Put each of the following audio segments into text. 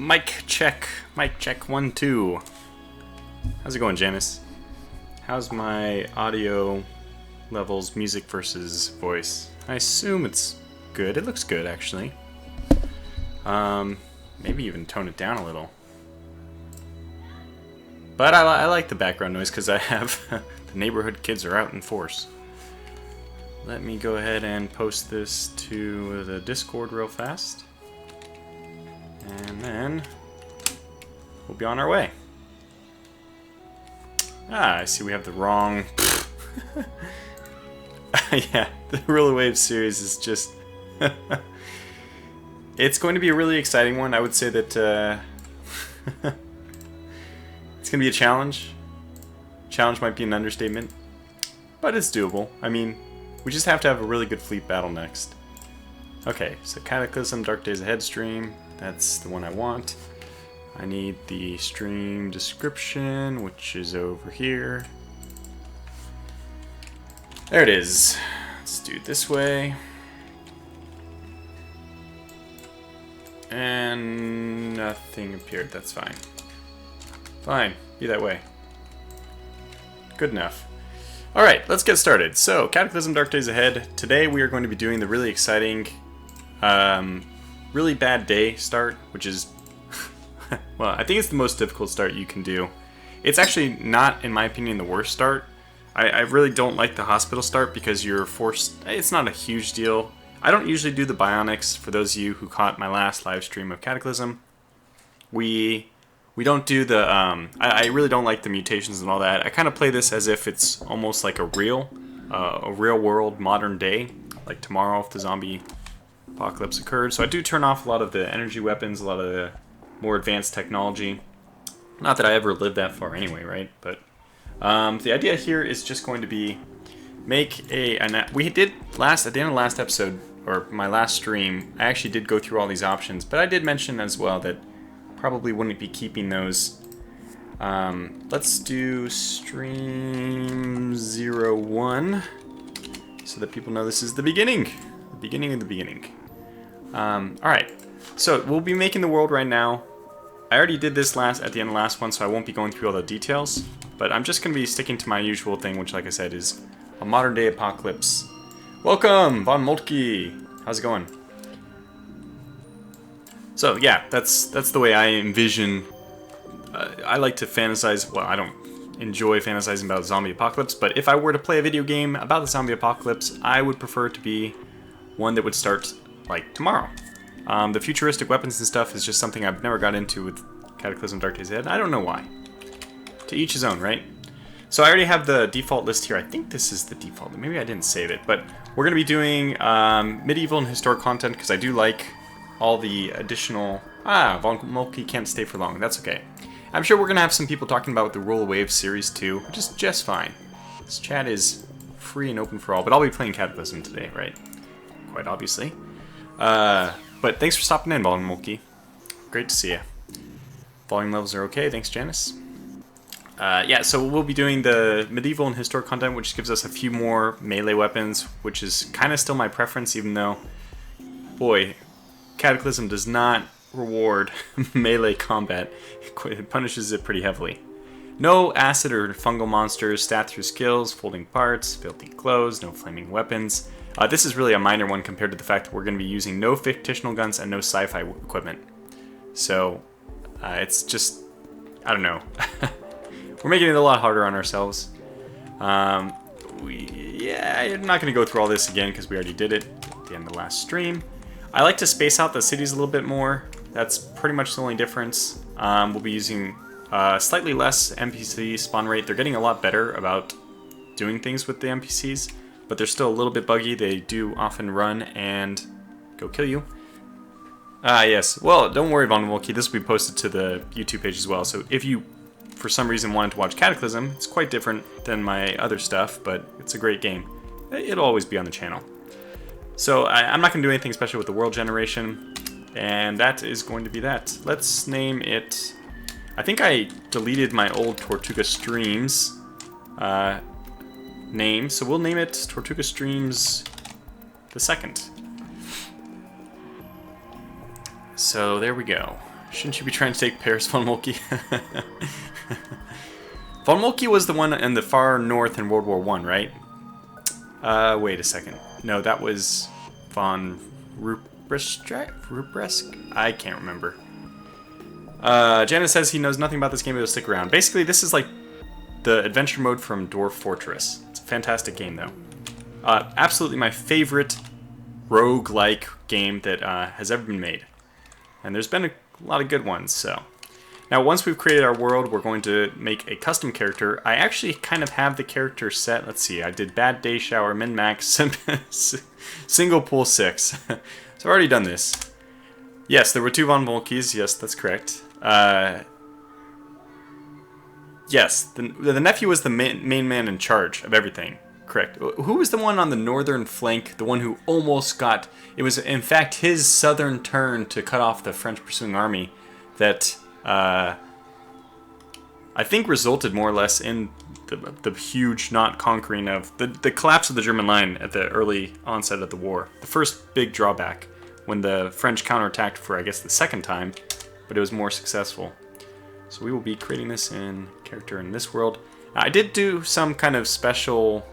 Mic check, 1, 2. How's it going, Janice? How's my audio levels, music versus voice? I assume it's good. It looks good, actually. Maybe even tone it down a little. But I like the background noise because I have the neighborhood kids are out in force. Let me go ahead and post this to the Discord real fast. And then we'll be on our way. I see we have the wrong... Yeah, the Rule Wave series is just... It's going to be a really exciting one. I would say that it's going to be a challenge. Challenge might be an understatement. But it's doable. I mean, we just have to have a really good fleet battle next. Okay, so Cataclysm Dark Days Ahead stream. That's the one I want. I need the stream description, which is over here. There it is. Let's do it this way. And nothing appeared. That's fine. Fine. Be that way. Good enough. Alright, let's get started. So, Cataclysm Dark Days Ahead. Today we are going to be doing the really exciting, really bad day start, which is, well, I think it's the most difficult start you can do. It's actually not, in my opinion, the worst start. I really don't like the hospital start because you're forced, it's not a huge deal. I don't usually do the bionics, for those of you who caught my last live stream of Cataclysm. We don't do the, I really don't like the mutations and all that. I kind of play this as if it's almost like a real world modern day, like tomorrow if the zombie apocalypse occurred. So I do turn off a lot of the energy weapons, a lot of the more advanced technology. Not that I ever lived that far anyway, right? But the idea here is just going to be make we did at the end of the last episode, or my last stream, I actually did go through all these options, but I did mention as well that probably wouldn't be keeping those. Let's do stream 01 so that people know this is the beginning. The beginning of the beginning. Alright, so we'll be making the world right now. I already did this at the end of the last one, so I won't be going through all the details. But I'm just going to be sticking to my usual thing, which, like I said, is a modern day apocalypse. Welcome, Von Moltke! How's it going? So yeah, that's the way I envision. I like to fantasize. Well, I don't enjoy fantasizing about zombie apocalypse, but if I were to play a video game about the zombie apocalypse, I would prefer it to be one that would start like tomorrow. The futuristic weapons and stuff is just something I've never got into with Cataclysm Dark Days Ahead. I don't know why. To each his own, right? So I already have the default list here. I think this is the default. Maybe I didn't save it, but we're going to be doing medieval and historic content because I do like all the additional... Von Moltke can't stay for long. That's okay. I'm sure we're going to have some people talking about the Roll Wave series too, which is just fine. This chat is free and open for all, but I'll be playing Cataclysm today, right? Quite obviously. But thanks for stopping in, Von Moltke. Great to see you. Volume levels are okay. Thanks, Janice. Yeah, so we'll be doing the medieval and historic content, which gives us a few more melee weapons, which is kind of still my preference, even though, boy, Cataclysm does not reward melee combat. It punishes it pretty heavily. No acid or fungal monsters, stat through skills, folding parts, filthy clothes, no flaming weapons. This is really a minor one compared to the fact that we're going to be using no fictional guns and no sci-fi equipment. So, it's just, I don't know. We're making it a lot harder on ourselves. I'm not going to go through all this again because we already did it at the end of the last stream. I like to space out the cities a little bit more. That's pretty much the only difference. We'll be using slightly less NPC spawn rate. They're getting a lot better about doing things with the NPCs, but they're still a little bit buggy. They do often run and go kill you. Yes. Well, don't worry, Von Moltke. This will be posted to the YouTube page as well. So if you, for some reason, wanted to watch Cataclysm, it's quite different than my other stuff, but it's a great game. It'll always be on the channel. So I'm not going to do anything special with the world generation, and that is going to be that. Let's name it... I think I deleted my old Tortuga Streams name, so we'll name it Tortuga Streams the 2nd. So there we go. Shouldn't you be trying to take Paris von Moltke? Von Moltke was the one in the far north in World War One, right? Wait a second. No, that was von Rupprecht? I can't remember. Janet says he knows nothing about this game, but he'll stick around. Basically, this is like the adventure mode from Dwarf Fortress. It's a fantastic game, though. Absolutely my favorite rogue-like game that has ever been made. And there's been a lot of good ones, so. Now, once we've created our world, we're going to make a custom character. I actually kind of have the character set. Let's see, I did Bad Day Shower, Min-Max, Single Pool 6. So I've already done this. Yes, there were 2 Von Moltkes. Yes, that's correct. Yes, the nephew was the main man in charge of everything. Correct. Who was the one on the northern flank? The one who almost got... It was, in fact, his southern turn to cut off the French pursuing army that... I think resulted more or less in the huge not conquering of... The collapse of the German line at the early onset of the war. The first big drawback when the French counterattacked for, I guess, the second time, but it was more successful. So we will be creating this in character in this world. Now, I did do some kind of special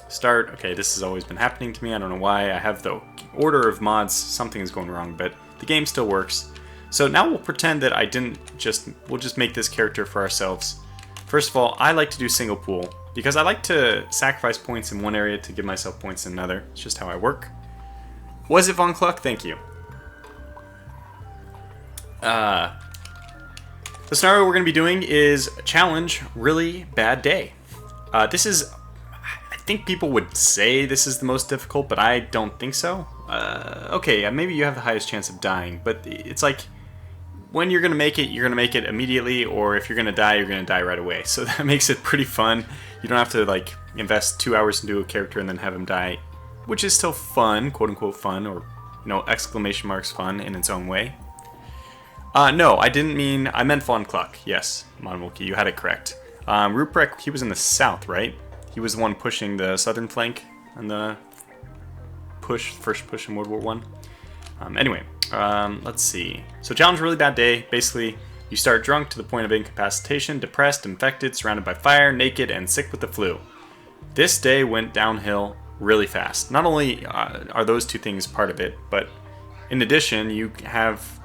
start. Okay, this has always been happening to me. I don't know why. I have the order of mods. Something is going wrong, but the game still works. So now we'll pretend that we'll just make this character for ourselves. First of all, I like to do single pool because I like to sacrifice points in one area to give myself points in another. It's just how I work. Was it Von Kluck? Thank you. The scenario we're going to be doing is Challenge Really Bad Day. This is... I think people would say this is the most difficult, but I don't think so. Okay, maybe you have the highest chance of dying, but it's like... When you're going to make it, you're going to make it immediately, or if you're going to die, you're going to die right away. So that makes it pretty fun. You don't have to, like, invest 2 hours into a character and then have him die, which is still fun, quote-unquote fun, or, you know, exclamation marks fun in its own way. No, I didn't mean... I meant Von Kluck. Yes, Monmolke, you had it correct. Ruprecht, he was in the south, right? He was the one pushing the southern flank on the first push in World War One. Anyway, let's see. So challenge Really Bad Day. Basically, you start drunk to the point of incapacitation, depressed, infected, surrounded by fire, naked, and sick with the flu. This day went downhill really fast. Not only are those 2 things part of it, but in addition, you have...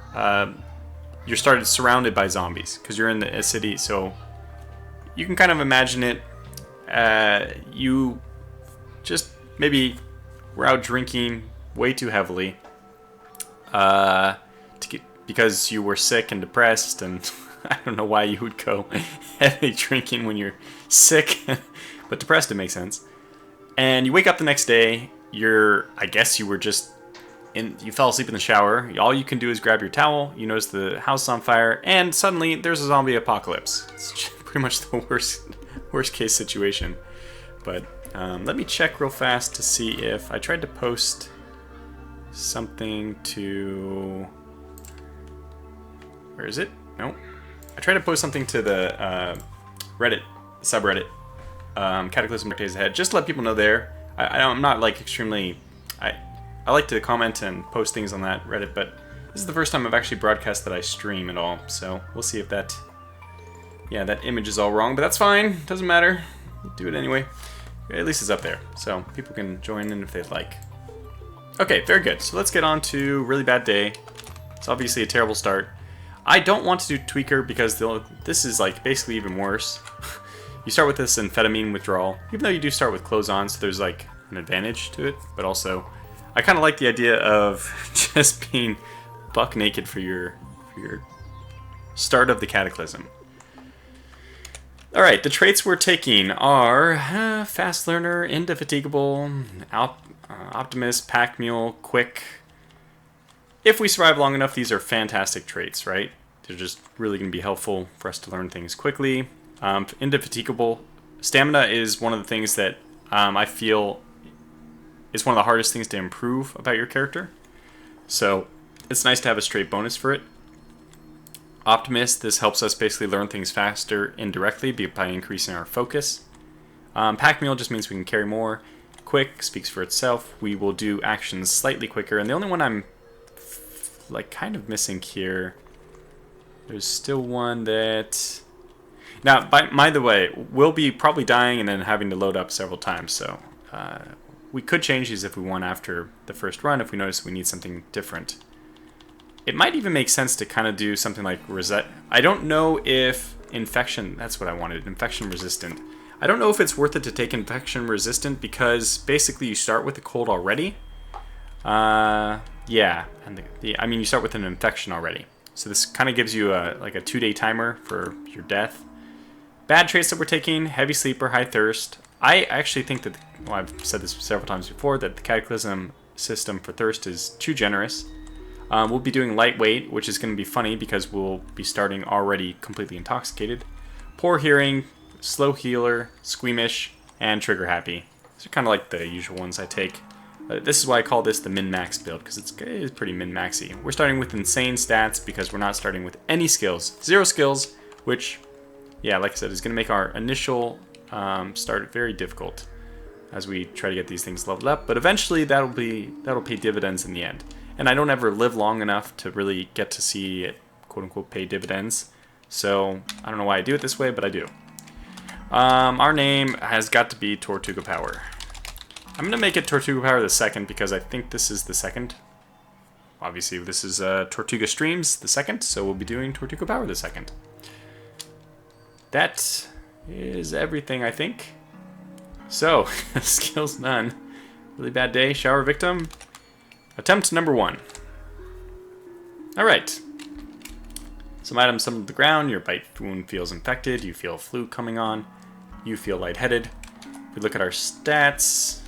you're surrounded by zombies because you're in a city, so you can kind of imagine it. You just maybe were out drinking way too heavily because you were sick and depressed, and I don't know why you would go heavy drinking when you're sick, but depressed, it makes sense. And you wake up the next day, I guess you were just you fell asleep in the shower. All you can do is grab your towel. You notice the house is on fire, and suddenly there's a zombie apocalypse. It's pretty much the worst case situation. But let me check real fast to see if I tried to post something to... Where is it? No. I tried to post something to the Reddit subreddit, Cataclysm Dark Days Ahead, just to let people know there. I'm not like extremely... I like to comment and post things on that Reddit, but this is the first time I've actually broadcast that I stream at all, so we'll see if that... Yeah, that image is all wrong, but that's fine. Doesn't matter. We'll do it anyway. At least it's up there, so people can join in if they'd like. Okay, very good. So let's get on to Really Bad Day. It's obviously a terrible start. I don't want to do Tweaker because this is like basically even worse. You start with this amphetamine withdrawal, even though you do start with clothes on, so there's like an advantage to it, but also... I kind of like the idea of just being buck naked for your start of the Cataclysm. Alright, the traits we're taking are Fast Learner, Indefatigable, Optimist, Pack Mule, Quick. If we survive long enough, these are fantastic traits, right? They're just really going to be helpful for us to learn things quickly. Indefatigable. Stamina is one of the things that I feel... is one of the hardest things to improve about your character. So it's nice to have a straight bonus for it. Optimist, this helps us basically learn things faster indirectly by increasing our focus. Pack Mule just means we can carry more. Quick speaks for itself. We will do actions slightly quicker. And the only one I'm like kind of missing here. There's still one that... Now, by the way, we'll be probably dying and then having to load up several times, so we could change these if we want after the first run if we notice we need something different. It might even make sense to kind of do something like reset. I don't know if infection, that's what I wanted, infection resistant. I don't know if it's worth it to take infection resistant because basically you start with the cold already. Yeah, and I mean you start with an infection already. So this kind of gives you like a 2-day timer for your death. Bad traits that we're taking: heavy sleeper, high thirst. I actually think that, well, I've said this several times before, that the Cataclysm system for thirst is too generous. We'll be doing lightweight, which is going to be funny because we'll be starting already completely intoxicated. Poor hearing, slow healer, squeamish, and trigger happy. These are kind of like the usual ones I take. This is why I call this the min-max build, because it is pretty min-maxy. We're starting with insane stats because we're not starting with any skills. 0 skills, which, yeah, like I said, is going to make our initial start very difficult as we try to get these things leveled up. But eventually that'll pay dividends in the end. And I don't ever live long enough to really get to see it, quote-unquote, pay dividends. So I don't know why I do it this way, but I do. Our name has got to be Tortuga Power. I'm going to make it Tortuga Power the second because I think this is the second. Obviously, this is Tortuga Streams the second, so we'll be doing Tortuga Power the second. That is everything, I think. So, skills none. Really bad day. Shower victim. Attempt number 1. Alright. Some items stumble to the ground. Your bite wound feels infected. You feel flu coming on. You feel lightheaded. If we look at our stats,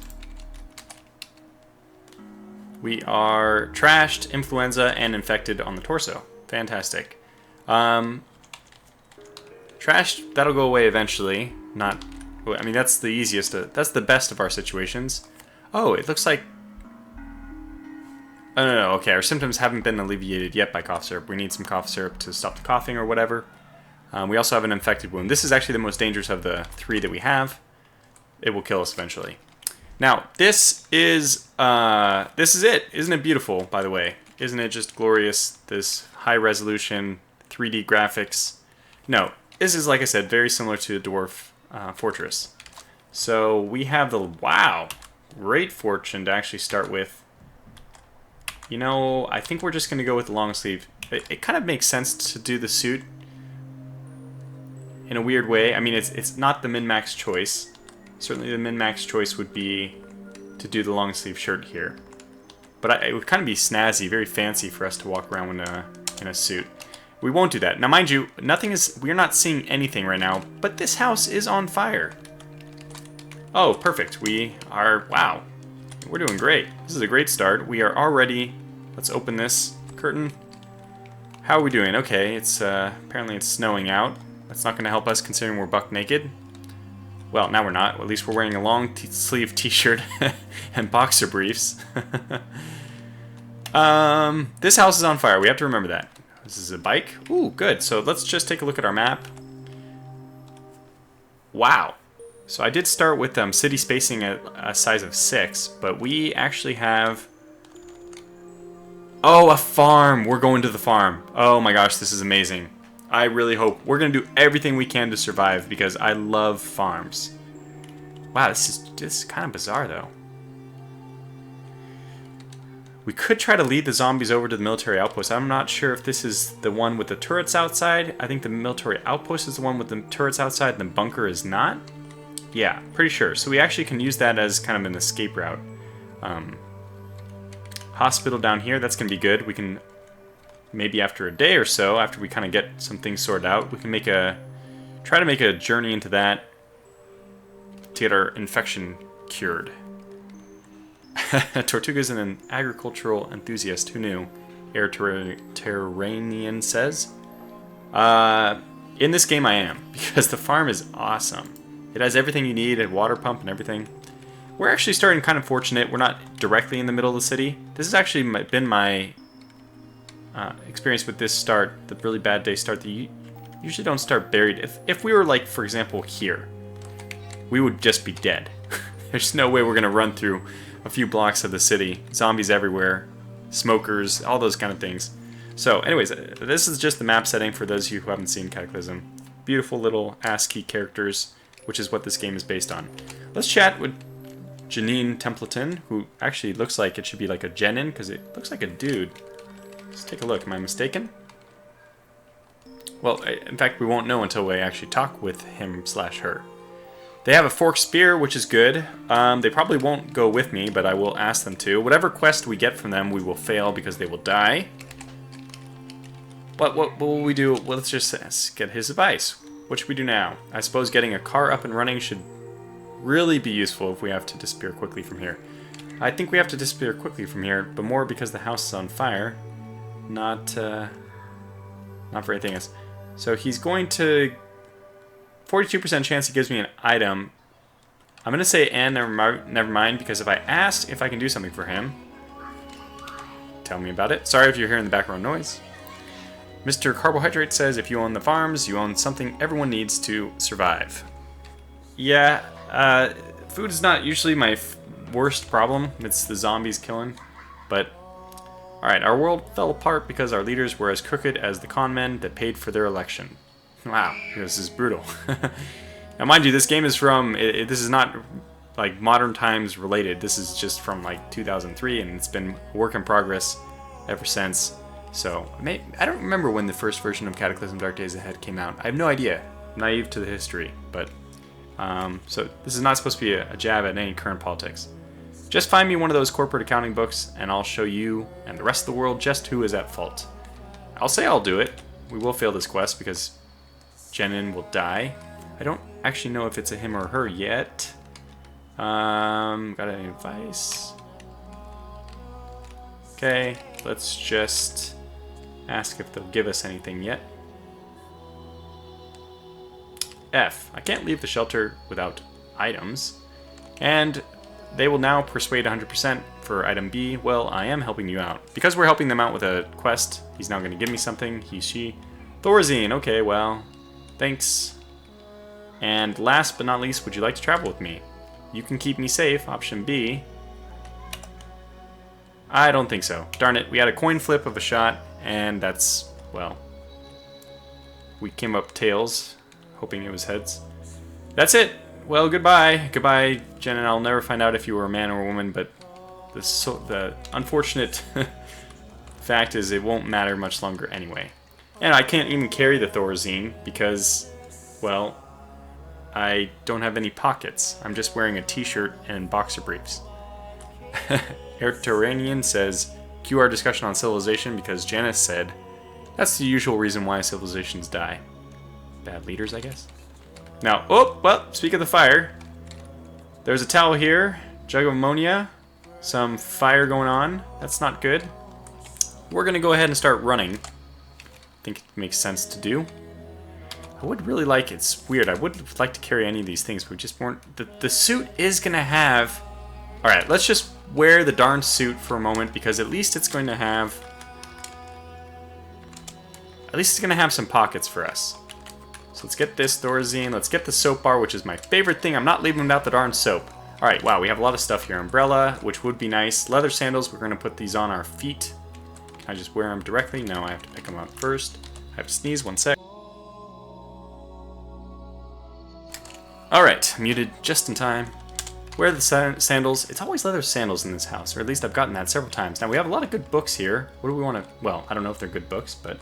we are trashed, influenza, and infected on the torso. Fantastic. Trashed, that'll go away eventually. Not, I mean, that's the easiest, that's the best of our situations. Oh, it looks like, oh, no, okay, our symptoms haven't been alleviated yet by cough syrup. We need some cough syrup to stop the coughing or whatever. We also have an infected wound. This is actually the most dangerous of the 3 that we have. It will kill us eventually. Now, this is it. Isn't it beautiful, by the way? Isn't it just glorious, this high-resolution 3D graphics? No, this is, like I said, very similar to Dwarf Fortress. So we have the, wow, great fortune to actually start with. You know, I think we're just going to go with the long sleeve. It kind of makes sense to do the suit in a weird way. I mean, it's not the min-max choice. Certainly the min-max choice would be to do the long sleeve shirt here. But it would kind of be snazzy, very fancy for us to walk around in a suit. We won't do that. Now mind you, we're not seeing anything right now, but this house is on fire. Oh, perfect. We are, wow. We're doing great. This is a great start. We are already, let's open this curtain. How are we doing? Okay, it's apparently it's snowing out. That's not going to help us considering we're buck naked. Well, now we're not. At least we're wearing a long sleeve t-shirt and boxer briefs. This house is on fire. We have to remember that. This is a bike. Ooh, good. So let's just take a look at our map. Wow. So I did start with city spacing at a size of 6, but we actually have... Oh, a farm. We're going to the farm. Oh my gosh, this is amazing. I really hope we're going to do everything we can to survive because I love farms. Wow, this is kind of bizarre though. We could try to lead the zombies over to the military outpost. I'm not sure if this is the one with the turrets outside. I think the military outpost is the one with the turrets outside and the bunker is not. Yeah, pretty sure. So we actually can use that as kind of an escape route. Hospital down here, that's going to be good. We can... Maybe after a day or so, after we kind of get some things sorted out, we can try to make a journey into that to get our infection cured. Tortuga's an agricultural enthusiast. Who knew? Air Terranian says. In this game I am, because the farm is awesome. It has everything you need, a water pump and everything. We're actually starting kind of fortunate. We're not directly in the middle of the city. This has actually been my... experience with this start, the really bad day start, that you usually don't start buried. If we were like, for example, here, we would just be dead. There's no way we're going to run through a few blocks of the city. Zombies everywhere. smokers, all those kind of things. So anyways, this is just the map setting for those of you who haven't seen Cataclysm. Beautiful little ASCII characters, which is what this game is based on. Let's chat with Janine Templeton, who actually looks like it should be like a Jenin, because it looks like a dude. Let's take a look. Am I mistaken? Well, in fact, we won't know until we actually talk with him/her. They have a forked spear, which is good. They probably won't go with me, but I will ask them to. Whatever quest we get from them, we will fail because they will die. But what will we do? Well, let's just get his advice. What should we do now? I suppose getting a car up and running should really be useful if we have to disappear quickly from here. I think we have to disappear quickly from here, but more because the house is on fire. Not for anything else. So he's going to... 42% chance he gives me an item. I'm going to say never mind, because if I asked if I can do something for him... Tell me about it. Sorry if you're hearing the background noise. Mr. Carbohydrate says if you own the farms, you own something everyone needs to survive. Yeah, food is not usually my worst problem. It's the zombies killing. But, alright, our world fell apart because our leaders were as crooked as the con men that paid for their election. Wow, this is brutal. Now, mind you, this game is from... this is not, like, modern times related. This is just from, like, 2003, and it's been a work in progress ever since. So, I don't remember when the first version of Cataclysm Dark Days Ahead came out. I have no idea. I'm naive to the history, but... so, this is not supposed to be a jab at any current politics. Just find me one of those corporate accounting books, and I'll show you and the rest of the world just who is at fault. I'll say I'll do it. We will fail this quest, because Jenin will die. I don't actually know if it's a him or her yet. Got any advice? Okay, let's just... ask if they'll give us anything yet. F. I can't leave the shelter without items. And they will now persuade 100% for item B. Well, I am helping you out. Because we're helping them out with a quest, he's now going to give me something. He, she. Thorazine. Okay, well, thanks. And last but not least, would you like to travel with me? You can keep me safe. Option B. I don't think so. Darn it. We had a coin flip of a shot. And that's, well, we came up tails, hoping it was heads. That's it. Well, goodbye. Goodbye, Jen, and I'll never find out if you were a man or a woman, but the unfortunate fact is it won't matter much longer anyway. And I can't even carry the Thorazine because, well, I don't have any pockets. I'm just wearing a t-shirt and boxer briefs. Airturanian says... Cue our discussion on civilization because Janice said that's the usual reason why civilizations die. Bad leaders, I guess. Now, oh, well, speak of the fire. There's a towel here, jug of ammonia, some fire going on. That's not good. We're going to go ahead and start running. I think it makes sense to do. I would really like, it's weird, I would like to carry any of these things, but we just weren't, the suit is going to have, alright, let's just wear the darn suit for a moment, because at least it's going to have some pockets for us. So let's get this Thorazine, let's get the soap bar, which is my favorite thing. I'm not leaving without the darn soap. Alright, wow, we have a lot of stuff here. Umbrella, which would be nice. Leather sandals, we're going to put these on our feet. Can I just wear them directly? No, I have to pick them up first. I have to sneeze, one sec. Alright, muted just in time. Wear the sandals. It's always leather sandals in this house, or at least I've gotten that several times. Now, we have a lot of good books here. What do we want to... Well, I don't know if they're good books, but...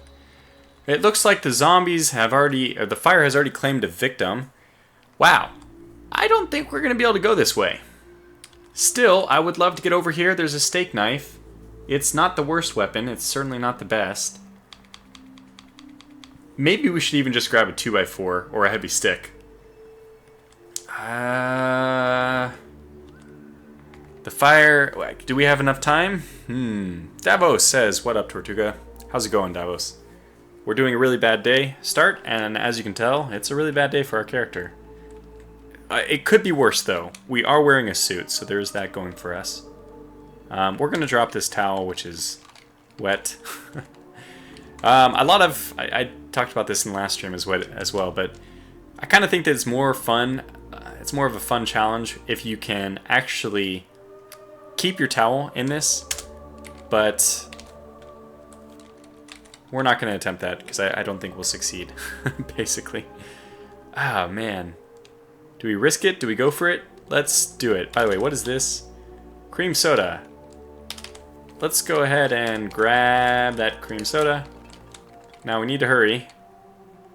It looks like the zombies have already... Or the fire has already claimed a victim. Wow. I don't think we're going to be able to go this way. Still, I would love to get over here. There's a steak knife. It's not the worst weapon. It's certainly not the best. Maybe we should even just grab a 2x4 or a heavy stick. The fire... Do we have enough time? Davos says, what up, Tortuga? How's it going, Davos? We're doing a really bad day start, and as you can tell, it's a really bad day for our character. It could be worse, though. We are wearing a suit, so there's that going for us. We're going to drop this towel, which is wet. I talked about this in the last stream as well, but I kind of think that it's more fun. It's more of a fun challenge if you can actually keep your towel in this. but we're not going to attempt that because I don't think we'll succeed, basically. Ah, man. Do we risk it? Do we go for it? Let's do it. By the way, what is this? Cream soda. Let's go ahead and grab that cream soda. Now we need to hurry.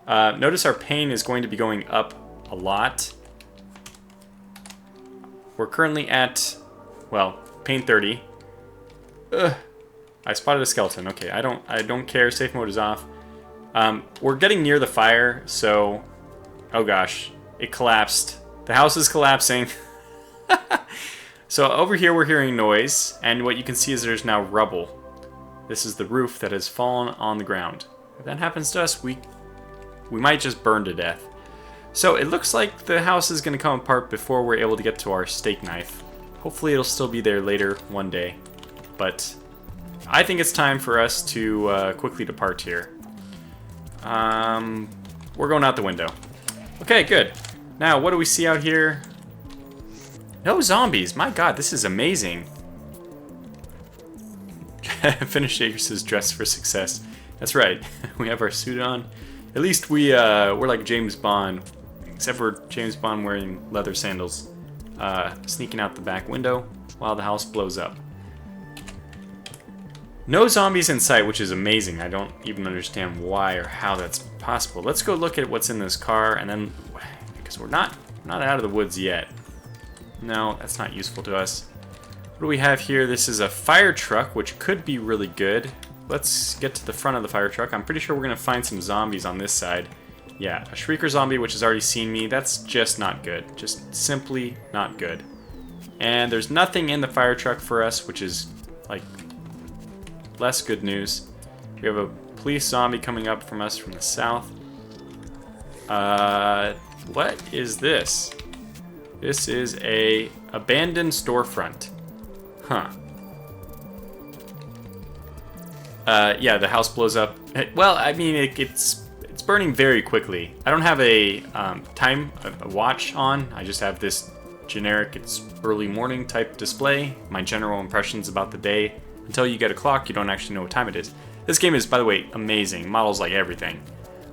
Notice our pain is going to be going up a lot. We're currently at, well, pain 30. Ugh. I spotted a skeleton. Okay, I don't care. Safe mode is off. We're getting near the fire, so... Oh gosh, it collapsed. The house is collapsing. So over here we're hearing noise, and what you can see is there's now rubble. This is the roof that has fallen on the ground. If that happens to us, we might just burn to death. So it looks like the house is going to come apart before we're able to get to our steak knife. Hopefully it'll still be there later one day. But I think it's time for us to quickly depart here. We're going out the window. Okay, good. Now, what do we see out here? No zombies. My god, this is amazing. Finish Akers' dress for success. That's right. We have our suit on. At least we're like James Bond, except for James Bond wearing leather sandals, sneaking out the back window while the house blows up. No zombies in sight, which is amazing. I don't even understand why or how that's possible. Let's go look at what's in this car, and then, because we're not out of the woods yet. No, that's not useful to us. What do we have here? This is a fire truck, which could be really good. Let's get to the front of the fire truck. I'm pretty sure we're going to find some zombies on this side. Yeah, a Shrieker zombie, which has already seen me. That's just not good. Just simply not good. And there's nothing in the fire truck for us, which is, like, less good news. We have a police zombie coming up from us from the south. What is this? This is a abandoned storefront. Huh. Yeah, the house blows up. Well, I mean, it's burning very quickly. I don't have a a watch on. I just have this generic, it's early morning type display. My general impressions about the day. Until you get a clock, you don't actually know what time it is. This game is, by the way, amazing. Models like everything.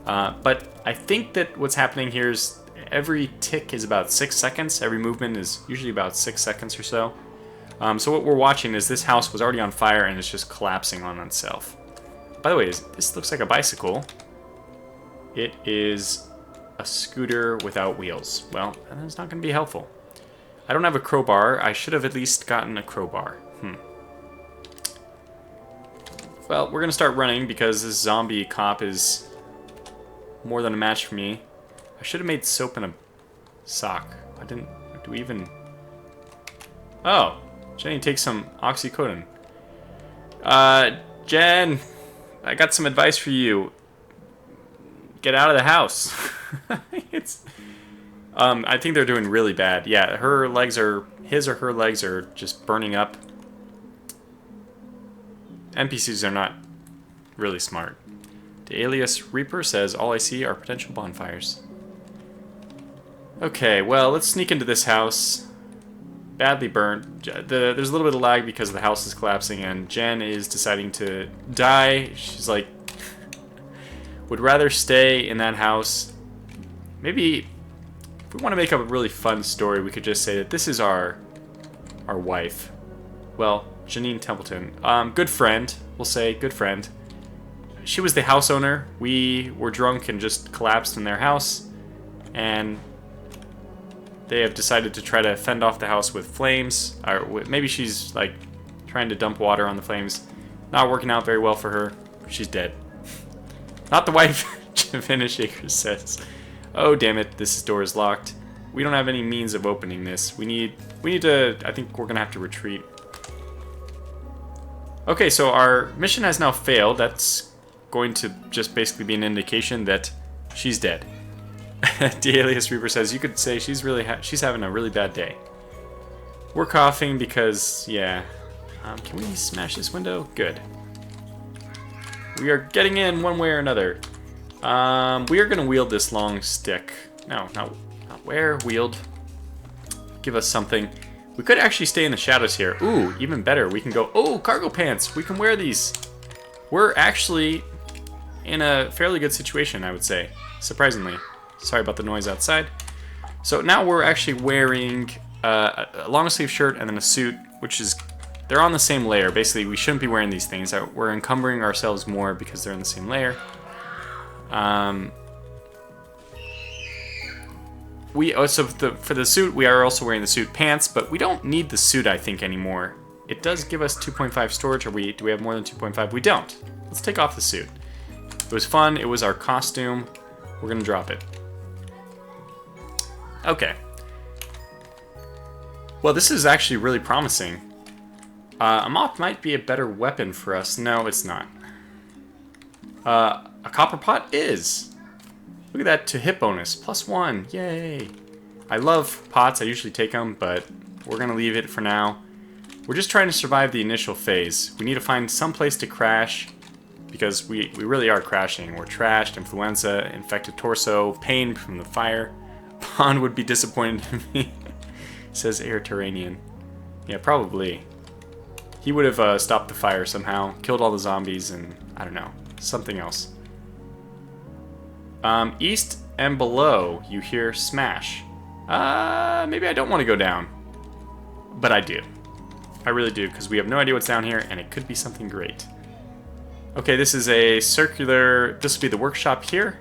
But I think that what's happening here is every tick is about 6 seconds. Every movement is usually about 6 seconds or so. So what we're watching is this house was already on fire and it's just collapsing on itself. By the way, this looks like a bicycle. It is a scooter without wheels. Well, that's not going to be helpful. I don't have a crowbar. I should have at least gotten a crowbar. Well, we're going to start running because this zombie cop is more than a match for me. I should have made soap in a sock. I didn't... Do we even... Oh! Jenny, take some oxycodone. Jen! I got some advice for you. Get out of the house. I think they're doing really bad. Yeah, his or her legs are just burning up. NPCs are not really smart. The alias Reaper says, all I see are potential bonfires. Okay, well, let's sneak into this house. Badly burnt. There's a little bit of lag because the house is collapsing and Jen is deciding to die. She's like, would rather stay in that house. Maybe, if we want to make up a really fun story, we could just say that this is our wife. Well, Janine Templeton. Good friend, we'll say, good friend. She was the house owner. We were drunk and just collapsed in their house. And they have decided to try to fend off the house with flames. Or maybe she's, like, trying to dump water on the flames. Not working out very well for her. She's dead. Not the wife, Finish Akers says. Oh, damn it, this door is locked. We don't have any means of opening this. We need to, I think we're gonna have to retreat. Okay, so our mission has now failed. That's going to just basically be an indication that she's dead. The alias Reaper says, you could say she's having a really bad day. We're coughing because, yeah. Can we smash this window? Good. We are getting in one way or another. We are going to wield this long stick. No, not where. Wield. Give us something. We could actually stay in the shadows here. Ooh, even better. We can go... Oh, cargo pants. We can wear these. We're actually in a fairly good situation, I would say. Surprisingly. Sorry about the noise outside. So now we're actually wearing a long sleeve shirt and then a suit, which is... They're on the same layer. Basically, we shouldn't be wearing these things. We're encumbering ourselves more because they're in the same layer. For the suit, we are also wearing the suit pants, but we don't need the suit, I think, anymore. It does give us 2.5 storage. Do we have more than 2.5? We don't. Let's take off the suit. It was fun. It was our costume. We're gonna drop it. Okay. Well, this is actually really promising. A mop might be a better weapon for us. No, it's not. A copper pot is. Look at that to hit bonus. +1. Yay. I love pots. I usually take them, but we're going to leave it for now. We're just trying to survive the initial phase. We need to find some place to crash because we really are crashing. We're trashed, influenza, infected torso, pain from the fire. Bond would be disappointed in me, says Airterranean. Yeah, probably. He would have stopped the fire somehow, killed all the zombies, and I don't know, something else. East and below, you hear smash. Maybe I don't want to go down. But I do. I really do, because we have no idea what's down here, and it could be something great. Okay, this is a circular... This will be the workshop here.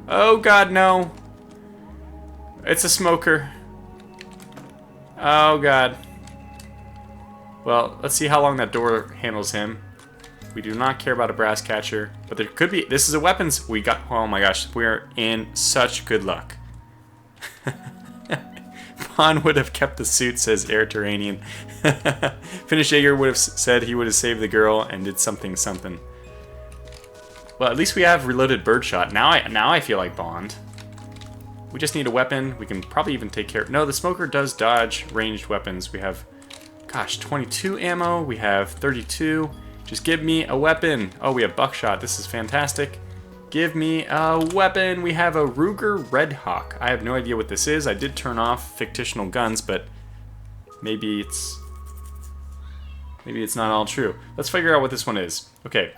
Oh god, no. It's a smoker. Oh god. Well, let's see how long that door handles him. We do not care about a brass catcher, but there could be... This is a weapons... We got... Oh my gosh, we're in such good luck. Bond would have kept the suit, says Airterranean. Finish Jaeger would have said he would have saved the girl and did something. Well, at least we have reloaded birdshot. Now I feel like Bond. We just need a weapon. We can probably even take care... No, the smoker does dodge ranged weapons. We have... Gosh, 22 ammo. We have 32. Just give me a weapon. Oh, we have buckshot. This is fantastic. Give me a weapon. We have a Ruger Red Hawk. I have no idea what this is. I did turn off fictional guns, but maybe it's not all true. Let's figure out what this one is. Okay.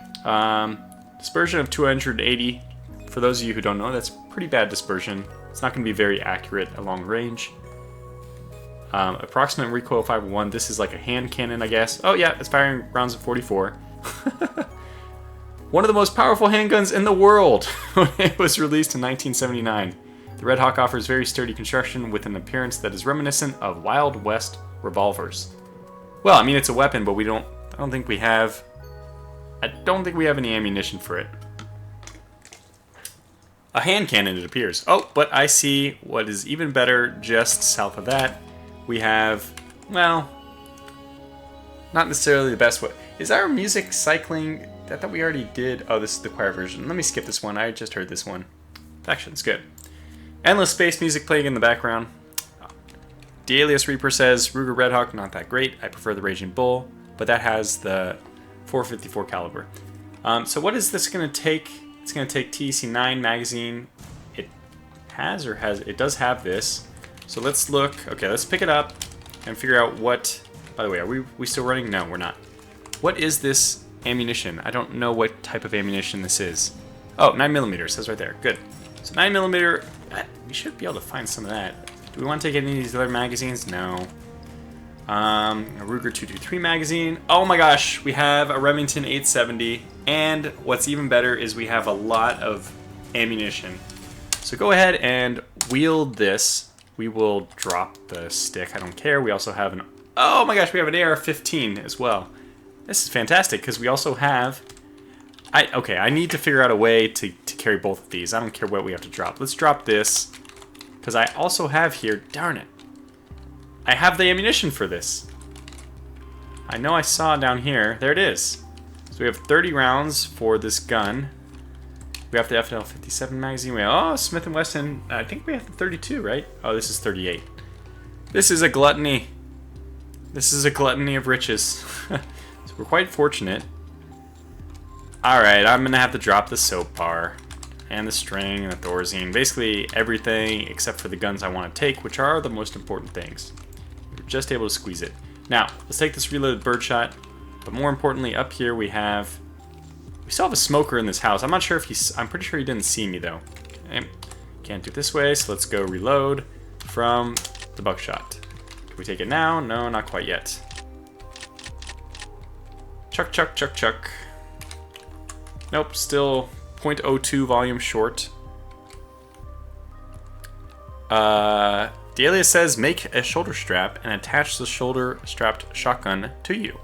Dispersion of 280. For those of you who don't know, that's pretty bad dispersion. It's not going to be very accurate at long range. Approximate recoil 5.1. This is like a hand cannon, I guess. Oh yeah, it's firing rounds of 44. One of the most powerful handguns in the world when it was released in 1979. The Red Hawk offers very sturdy construction with an appearance that is reminiscent of Wild West revolvers. Well, I mean, it's a weapon, but I don't think we have any ammunition for it. A hand cannon, it appears. Oh, but I see what is even better just south of that. We have, well, not necessarily the best way. Is our music cycling? I thought we already did. Oh, this is the choir version. Let me skip this one. I just heard this one. Actually, it's good. Endless space music playing in the background. The Alias Reaper says, Ruger Red Hawk, not that great. I prefer the Raging Bull, but that has the 454 caliber. So what is this going to take? It's going to take TEC-9 magazine. It does have this. So let's look. Okay, let's pick it up and figure out what... By the way, are we still running? No, we're not. What is this ammunition? I don't know what type of ammunition this is. Oh, 9mm, says right there. Good. So 9mm, we should be able to find some of that. Do we want to take any of these other magazines? No. A Ruger 223 magazine. Oh my gosh, we have a Remington 870. And what's even better is we have a lot of ammunition. So go ahead and wield this. We will drop the stick. I don't care. We also have an... Oh my gosh, we have an AR-15 as well. This is fantastic because we also have... Okay, I need to figure out a way to carry both of these. I don't care what we have to drop. Let's drop this because I also have here... Darn it. I have the ammunition for this. I know I saw it down here. There it is. So we have 30 rounds for this gun. We have the FL57 magazine. We have, oh, Smith & Wesson. I think we have the 32, right? Oh, this is 38. This is a gluttony. This is a gluttony of riches. So we're quite fortunate. Alright, I'm going to have to drop the soap bar. And the string and the Thorazine. Basically everything except for the guns I want to take, which are the most important things. just able to squeeze it. Now, let's take this reloaded birdshot. But more importantly, up here we still have a smoker in this house. I'm not sure if I'm pretty sure he didn't see me though. Okay. Can't do it this way, so let's go reload from the buckshot. Can we take it now? No, not quite yet. Chuck, chuck, chuck, chuck. Nope, still 0.02 volume short. The alias says make a shoulder strap and attach the shoulder strapped shotgun to you.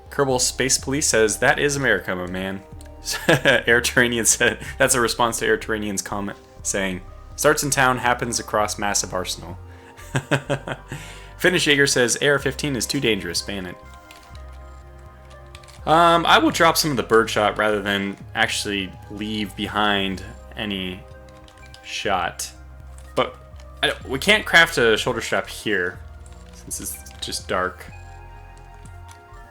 Kerbal Space Police says that is America, my man. Airterranian said that's a response to Airterranian's comment saying starts in town, happens across massive arsenal. Finish Jaeger says AR-15 is too dangerous, ban it. I will drop some of the birdshot rather than actually leave behind any shot. But we can't craft a shoulder strap here since it's just dark.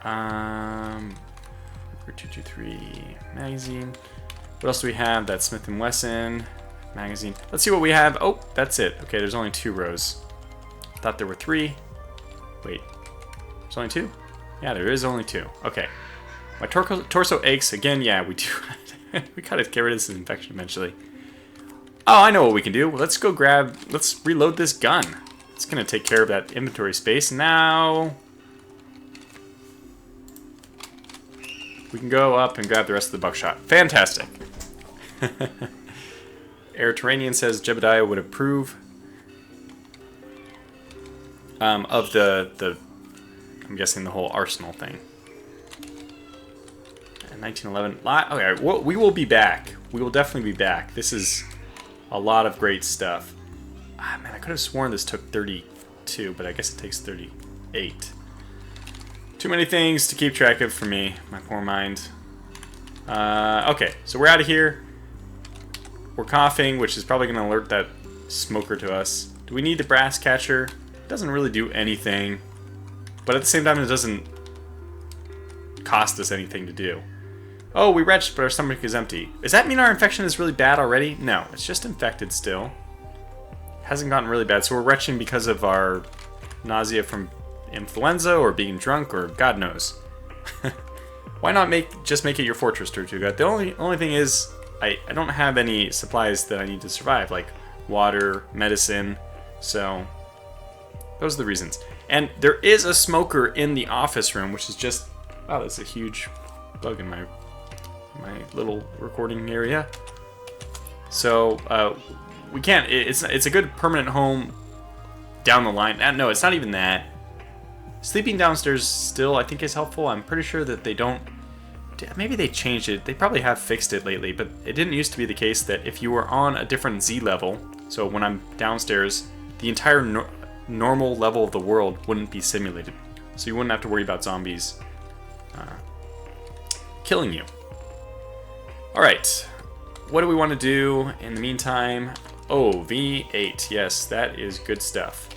223 magazine. What else do we have? That Smith & Wesson magazine. Let's see what we have. Oh, that's it. Okay, there's only 2 rows. Thought there were 3. Wait, there's only 2? Yeah, there is only 2. Okay. My torso aches again. Yeah, we do. We gotta get rid of this infection eventually. Oh, I know what we can do. Let's reload this gun. It's gonna take care of that inventory space. Now we can go up and grab the rest of the buckshot. Fantastic. Airterranian says Jebediah would approve of the I'm guessing the whole arsenal thing. And 1911. Okay, we will be back. We will definitely be back. This is a lot of great stuff. Ah, man, I could have sworn this took 32, but I guess it takes 38. Too many things to keep track of for me, my poor mind. Okay, so we're out of here. We're coughing, which is probably going to alert that smoker to us. Do we need the brass catcher? It doesn't really do anything, but at the same time, it doesn't cost us anything to do. Oh, we retched, but our stomach is empty. Does that mean our infection is really bad already? No, it's just infected still. Hasn't gotten really bad, so we're retching because of our nausea from influenza or being drunk or God knows. Why not just make it your fortress, Tortuga? The only thing is I don't have any supplies that I need to survive, like water, medicine, so those are the reasons. And there is a smoker in the office room, which is just, wow, that's a huge bug in my little recording area. So we can't. It's a good permanent home down the line. No, it's not even that. Sleeping downstairs still, I think, is helpful. I'm pretty sure that they don't. Maybe they changed it. They probably have fixed it lately, but it didn't used to be the case that if you were on a different Z level, so when I'm downstairs, the entire normal level of the world wouldn't be simulated. So you wouldn't have to worry about zombies killing you. Alright, what do we want to do in the meantime? Oh, V8. Yes, that is good stuff.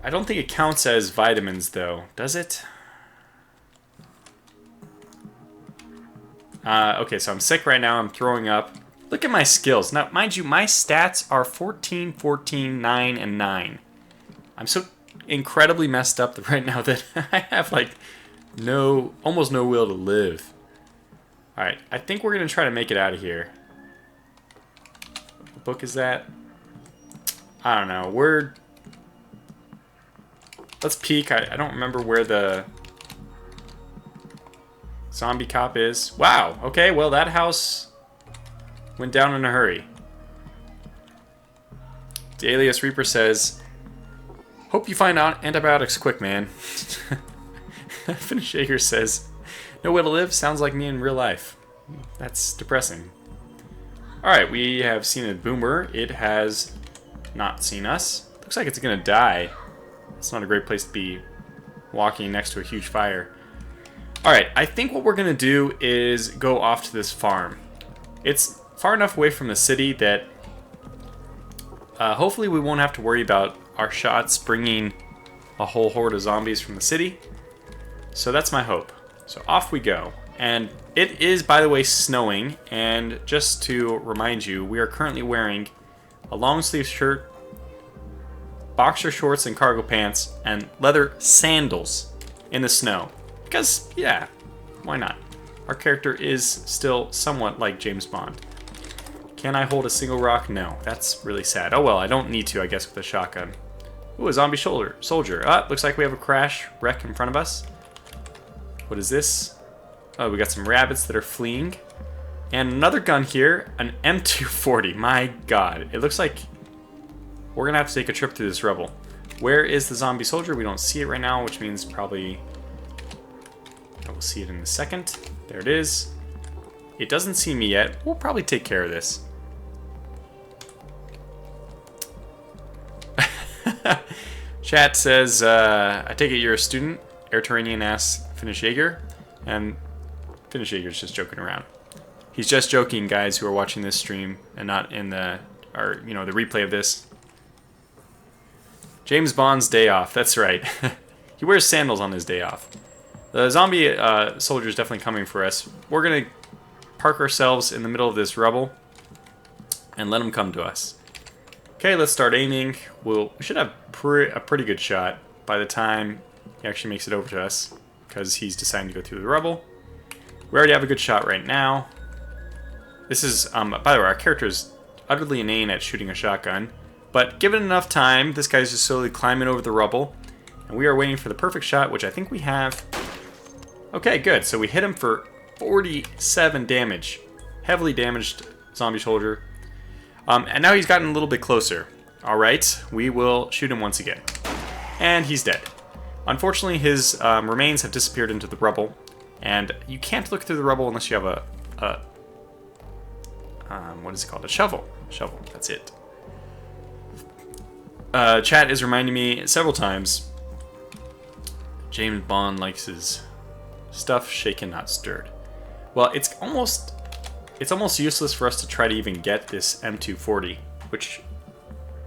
I don't think it counts as vitamins, though. Does it? Okay, so I'm sick right now. I'm throwing up. Look at my skills. Now, mind you, my stats are 14, 14, 9, and 9. I'm so incredibly messed up right now that I have, like, almost no will to live. Alright, I think we're going to try to make it out of here. What book is that? I don't know. Let's peek. I don't remember where the zombie cop is. Wow. Okay, well, that house went down in a hurry. The Alias Reaper says, hope you find out antibiotics quick, man. Finish Shaker says, no way to live? Sounds like me in real life. That's depressing. Alright, we have seen a boomer. It has not seen us. Looks like it's gonna die. It's not a great place to be walking next to a huge fire. Alright, I think what we're gonna do is go off to this farm. It's far enough away from the city that hopefully we won't have to worry about our shots bringing a whole horde of zombies from the city. So that's my hope. So off we go. And it is, by the way, snowing. And just to remind you, we are currently wearing a long sleeve shirt, boxer shorts and cargo pants, and leather sandals in the snow. Because, yeah, why not? Our character is still somewhat like James Bond. Can I hold a single rock? No. That's really sad. Oh well, I don't need to, I guess, with a shotgun. Ooh, a zombie soldier. Ah, looks like we have a crash wreck in front of us. What is this? Oh, we got some rabbits that are fleeing. And another gun here, an M240. My god. It looks like we're gonna have to take a trip through this rubble. Where is the zombie soldier? We don't see it right now, which means probably I will see it in a second. There it is. It doesn't see me yet. We'll probably take care of this. Chat says, I take it you're a student. Airturanian asks Finish Jaeger. And Finish Jaeger's just joking around. He's just joking, guys who are watching this stream and not in the replay of this. James Bond's day off. That's right. He wears sandals on his day off. The zombie soldier is definitely coming for us. We're going to park ourselves in the middle of this rubble and let him come to us. Okay, let's start aiming. We should have a pretty good shot by the time he actually makes it over to us, because he's deciding to go through the rubble. We already have a good shot right now. This is, by the way, our character is utterly inane at shooting a shotgun, but given enough time, this guy's just slowly climbing over the rubble, and we are waiting for the perfect shot, which I think we have. Okay, good. So we hit him for 47 damage. Heavily damaged zombie soldier. And now he's gotten a little bit closer. Alright, we will shoot him once again. And he's dead. Unfortunately, his remains have disappeared into the rubble. And you can't look through the rubble unless you have what is it called? A shovel. Shovel, that's it. Chat is reminding me several times, James Bond likes his stuff shaken, not stirred. Well, it's almost useless for us to try to even get this M240, which,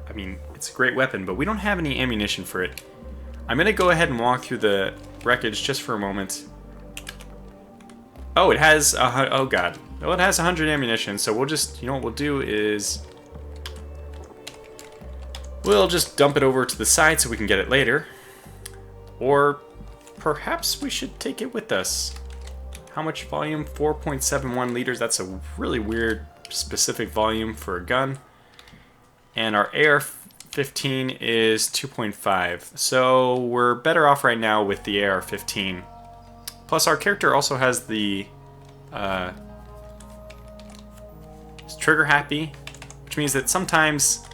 I mean, it's a great weapon, but we don't have any ammunition for it. I'm going to go ahead and walk through the wreckage just for a moment. Oh, it has, oh god. Well, it has 100 ammunition, so we'll just, you know what we'll do is, we'll just dump it over to the side so we can get it later. Or perhaps we should take it with us. How much volume? 4.71 liters. That's a really weird specific volume for a gun. And our AR-15 is 2.5. So we're better off right now with the AR-15. Plus our character also has the is trigger happy, which means that sometimes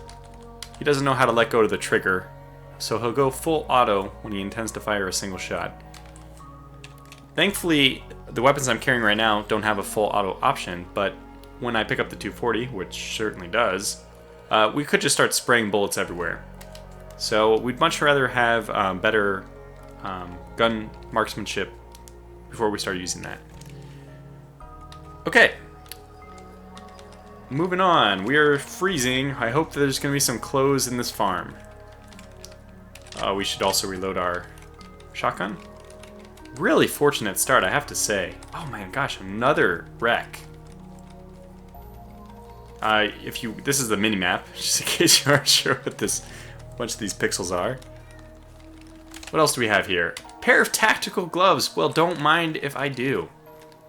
he doesn't know how to let go of the trigger. So he'll go full auto when he intends to fire a single shot. Thankfully, the weapons I'm carrying right now don't have a full auto option, but when I pick up the 240, which certainly does, we could just start spraying bullets everywhere. So we'd much rather have better gun marksmanship before we start using that. Okay. Moving on. We are freezing. I hope that there's going to be some clothes in this farm. We should also reload our shotgun. Really fortunate start, I have to say. Oh my gosh, another wreck. This is the mini-map, just in case you aren't sure what this bunch of these pixels are. What else do we have here? Pair of tactical gloves. Well, don't mind if I do.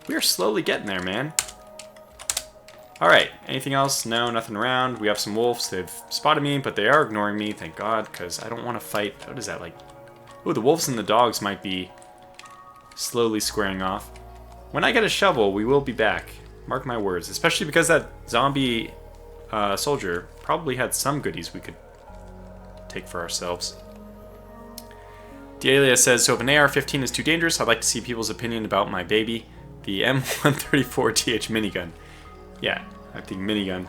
We are slowly getting there, man. Alright, anything else? No, nothing around. We have some wolves. They've spotted me, but they are ignoring me, thank God, because I don't want to fight. What is that, like? Ooh, the wolves and the dogs might be slowly squaring off. When I get a shovel, we will be back. Mark my words. Especially because that zombie soldier probably had some goodies we could take for ourselves. Dealia says, so if an AR-15 is too dangerous, I'd like to see people's opinion about my baby, the M134TH minigun. Yeah, I think minigun.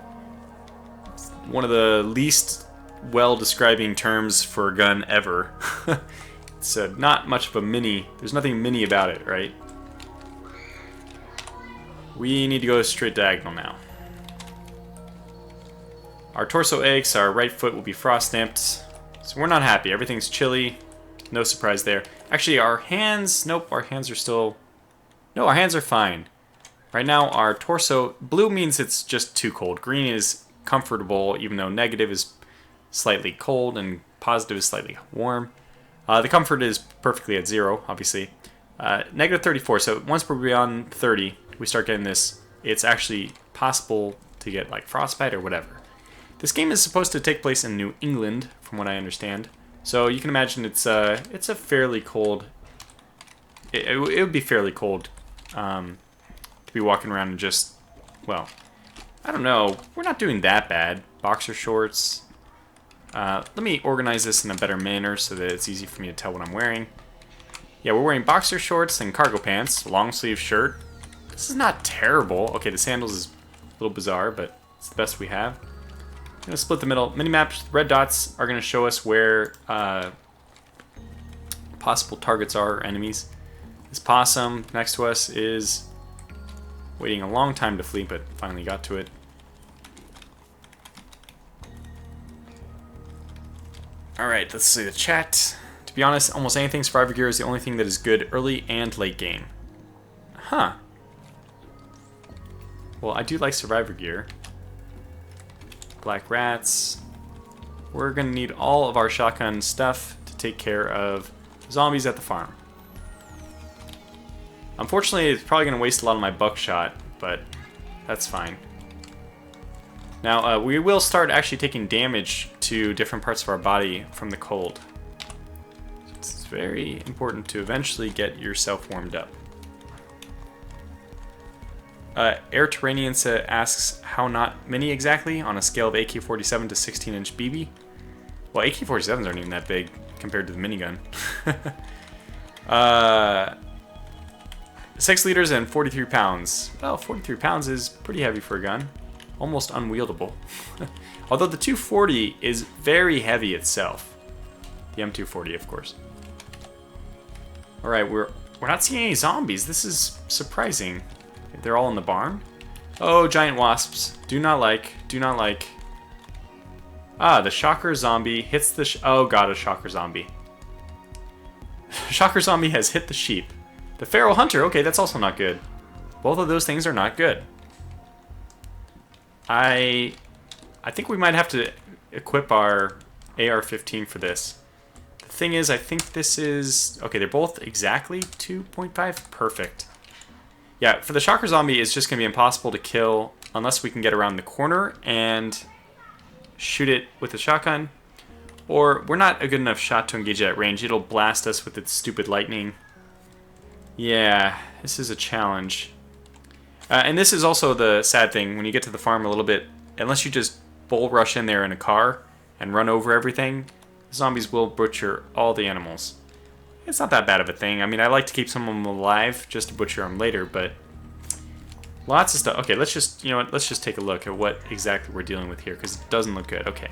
It's one of the least well-describing terms for a gun ever. It's not much of a mini. There's nothing mini about it, right? We need to go straight diagonal now. Our torso aches, our right foot will be frost stamped. So we're not happy. Everything's chilly. No surprise there. Actually, our hands... Nope, our hands are still... No, our hands are fine. Right now, our torso... Blue means it's just too cold. Green is comfortable, even though negative is slightly cold, and positive is slightly warm. The comfort is perfectly at 0, obviously. Negative 34, so once we're beyond 30, we start getting this. It's actually possible to get like frostbite or whatever. This game is supposed to take place in New England, from what I understand. So you can imagine it's a fairly cold. It would be fairly cold to be walking around and just, well, I don't know. We're not doing that bad. Boxer shorts. Let me organize this in a better manner so that it's easy for me to tell what I'm wearing. Yeah, we're wearing boxer shorts and cargo pants, long sleeve shirt. This is not terrible. Okay, the sandals is a little bizarre, but it's the best we have. I'm gonna split the middle. Minimaps, red dots are gonna show us where possible targets are, or enemies. This possum next to us is waiting a long time to flee, but finally got to it. Alright, let's see the chat. To be honest, almost anything Survivor Gear is the only thing that is good early and late game. Huh. Well, I do like Survivor Gear. Black rats. We're gonna need all of our shotgun stuff to take care of zombies at the farm. Unfortunately, it's probably gonna waste a lot of my buckshot, but that's fine. Now, we will start actually taking damage to different parts of our body from the cold. It's very important to eventually get yourself warmed up. Air Terranian asks, how not many exactly on a scale of AK-47 to 16-inch BB? Well, AK-47s aren't even that big compared to the minigun. 6 liters and 43 pounds. Well, 43 pounds is pretty heavy for a gun. Almost unwieldable. Although the 240 is very heavy itself. The M240, of course. Alright, we're not seeing any zombies. This is surprising. They're all in the barn? Oh, giant wasps. Do not like. Do not like. Ah, the shocker zombie hits the oh god, a shocker zombie. Shocker zombie has hit the sheep. The feral hunter, okay, that's also not good. Both of those things are not good. I think we might have to equip our AR-15 for this. The thing is, I think this is... Okay, they're both exactly 2.5. Perfect. Yeah, for the shocker zombie, it's just going to be impossible to kill unless we can get around the corner and shoot it with a shotgun. Or we're not a good enough shot to engage at range. It'll blast us with its stupid lightning. Yeah, this is a challenge. And this is also the sad thing. When you get to the farm a little bit, unless you just bull rush in there in a car and run over everything, zombies will butcher all the animals. It's not that bad of a thing. I mean, I like to keep some of them alive just to butcher them later, but lots of stuff. Okay, let's just, you know what, let's just take a look at what exactly we're dealing with here, because it doesn't look good. Okay.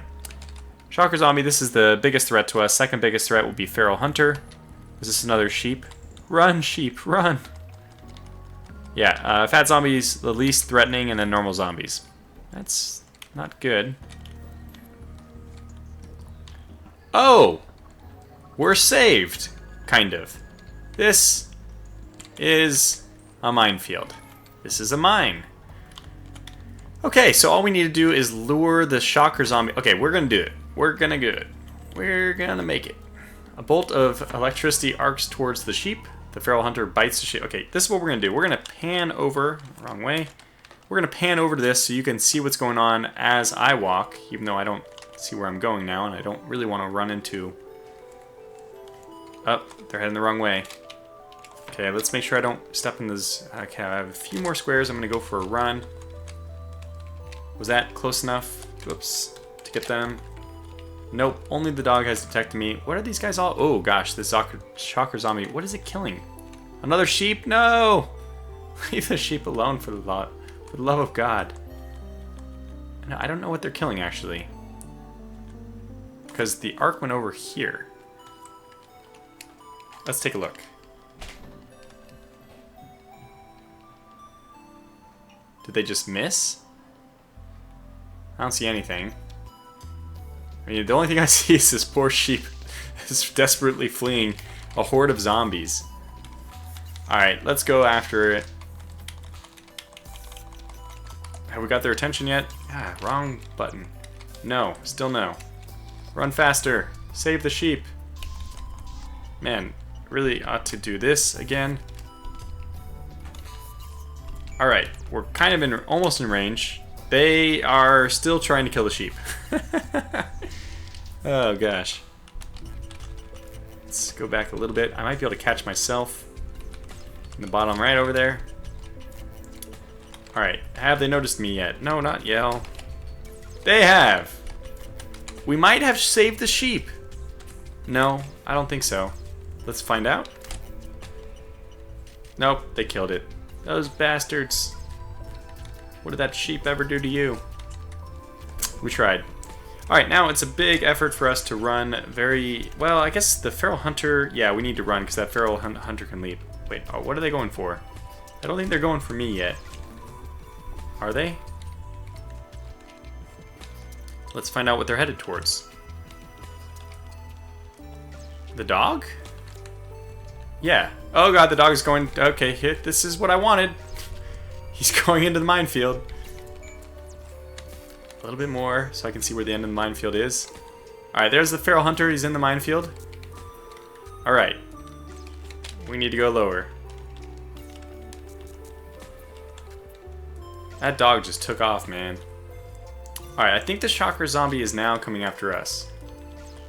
Shocker zombie, this is the biggest threat to us. Second biggest threat will be feral hunter. Is this another sheep? Run, sheep, run! Yeah, fat zombies, the least threatening, and then normal zombies. That's not good. Oh! We're saved! Kind of. This is a minefield. This is a mine. Okay, so all we need to do is lure the shocker zombie. Okay, we're gonna do it. We're gonna do it. We're gonna make it. A bolt of electricity arcs towards the sheep. The feral hunter bites the sheep. Okay, this is what we're gonna do. We're gonna pan over, wrong way. We're gonna pan over to this so you can see what's going on as I walk, even though I don't see where I'm going now, and I don't really want to run into... Oh, they're heading the wrong way. Okay, let's make sure I don't step in this. Okay, I have a few more squares. I'm gonna go for a run. Was that close enough? Whoops. To get them? Nope, only the dog has detected me. What are these guys all? Oh gosh, this shocker zombie. What is it killing? Another sheep? No! Leave the sheep alone for the love of God. No, I don't know what they're killing actually. Because the arc went over here. Let's take a look. Did they just miss? I don't see anything. I mean, the only thing I see is this poor sheep is desperately fleeing a horde of zombies. Alright, let's go after it. Have we got their attention yet? Ah, wrong button. No, still no. Run faster. Save the sheep. Man, really ought to do this again. Alright, we're kind of almost in range. They are still trying to kill the sheep. Oh gosh. Let's go back a little bit. I might be able to catch myself in the bottom right over there. Alright, have they noticed me yet? No, not yet. They have! We might have saved the sheep. No, I don't think so. Let's find out. Nope, they killed it. Those bastards. What did that sheep ever do to you? We tried. Alright, now it's a big effort for us to run very... Well, I guess the feral hunter... Yeah, we need to run because that feral hunter can leap. Wait, oh, what are they going for? I don't think they're going for me yet. Are they? Let's find out what they're headed towards. The dog? Yeah. Oh god, the dog is going... Okay, this is what I wanted. He's going into the minefield. A little bit more so I can see where the end of the minefield is. Alright, there's the feral hunter. He's in the minefield. Alright. We need to go lower. That dog just took off, man. Alright, I think the shocker zombie is now coming after us.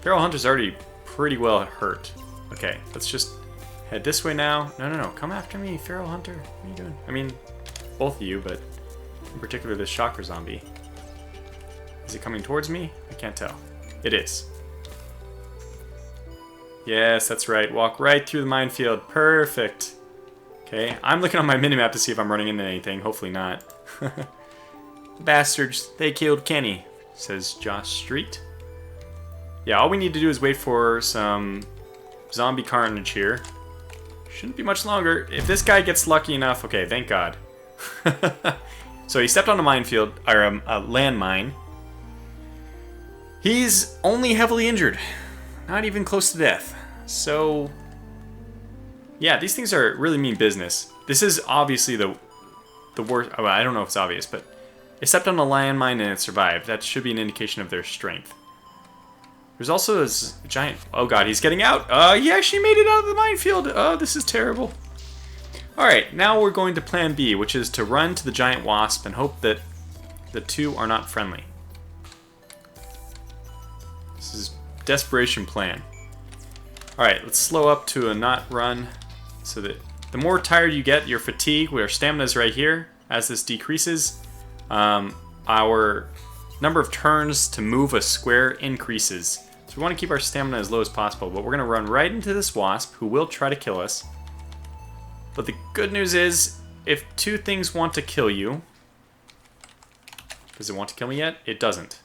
Feral hunter's already pretty well hurt. Okay, let's just head this way now. No, come after me, feral hunter. What are you doing? I mean, both of you, but in particular this shocker zombie. Is it coming towards me? I can't tell. It is. Yes, that's right. Walk right through the minefield. Perfect. Okay, I'm looking on my minimap to see if I'm running into anything. Hopefully not. Bastards, they killed Kenny, says Josh Street. Yeah, all we need to do is wait for some zombie carnage here. Shouldn't be much longer. If this guy gets lucky enough... Okay, thank God. So he stepped on a minefield, or a landmine. He's only heavily injured. Not even close to death. So... yeah, these things are really mean business. This is obviously the worst... Well, I don't know if it's obvious, but... It stepped on a landmine and it survived. That should be an indication of their strength. There's also this giant... Oh god, he's getting out! He actually made it out of the minefield! Oh, this is terrible. Alright, now we're going to plan B, which is to run to the giant wasp and hope that the two are not friendly. This is desperation plan. Alright, let's slow up to a not run, so that the more tired you get, your fatigue, our stamina is right here. As this decreases, our number of turns to move a square increases. So we want to keep our stamina as low as possible, but we're going to run right into this wasp, who will try to kill us. But the good news is, if two things want to kill you... Does it want to kill me yet? It doesn't.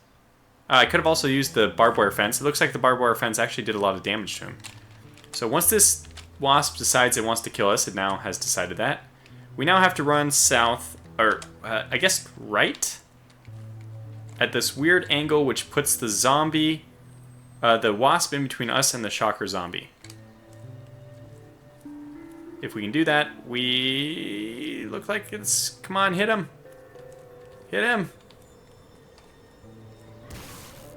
I could have also used the barbed wire fence. It looks like the barbed wire fence actually did a lot of damage to him. So once this wasp decides it wants to kill us, it now has decided that. We now have to run south, or I guess right? At this weird angle which puts the zombie, the wasp in between us and the shocker zombie. If we can do that, we look like it's... Come on, hit him. Hit him.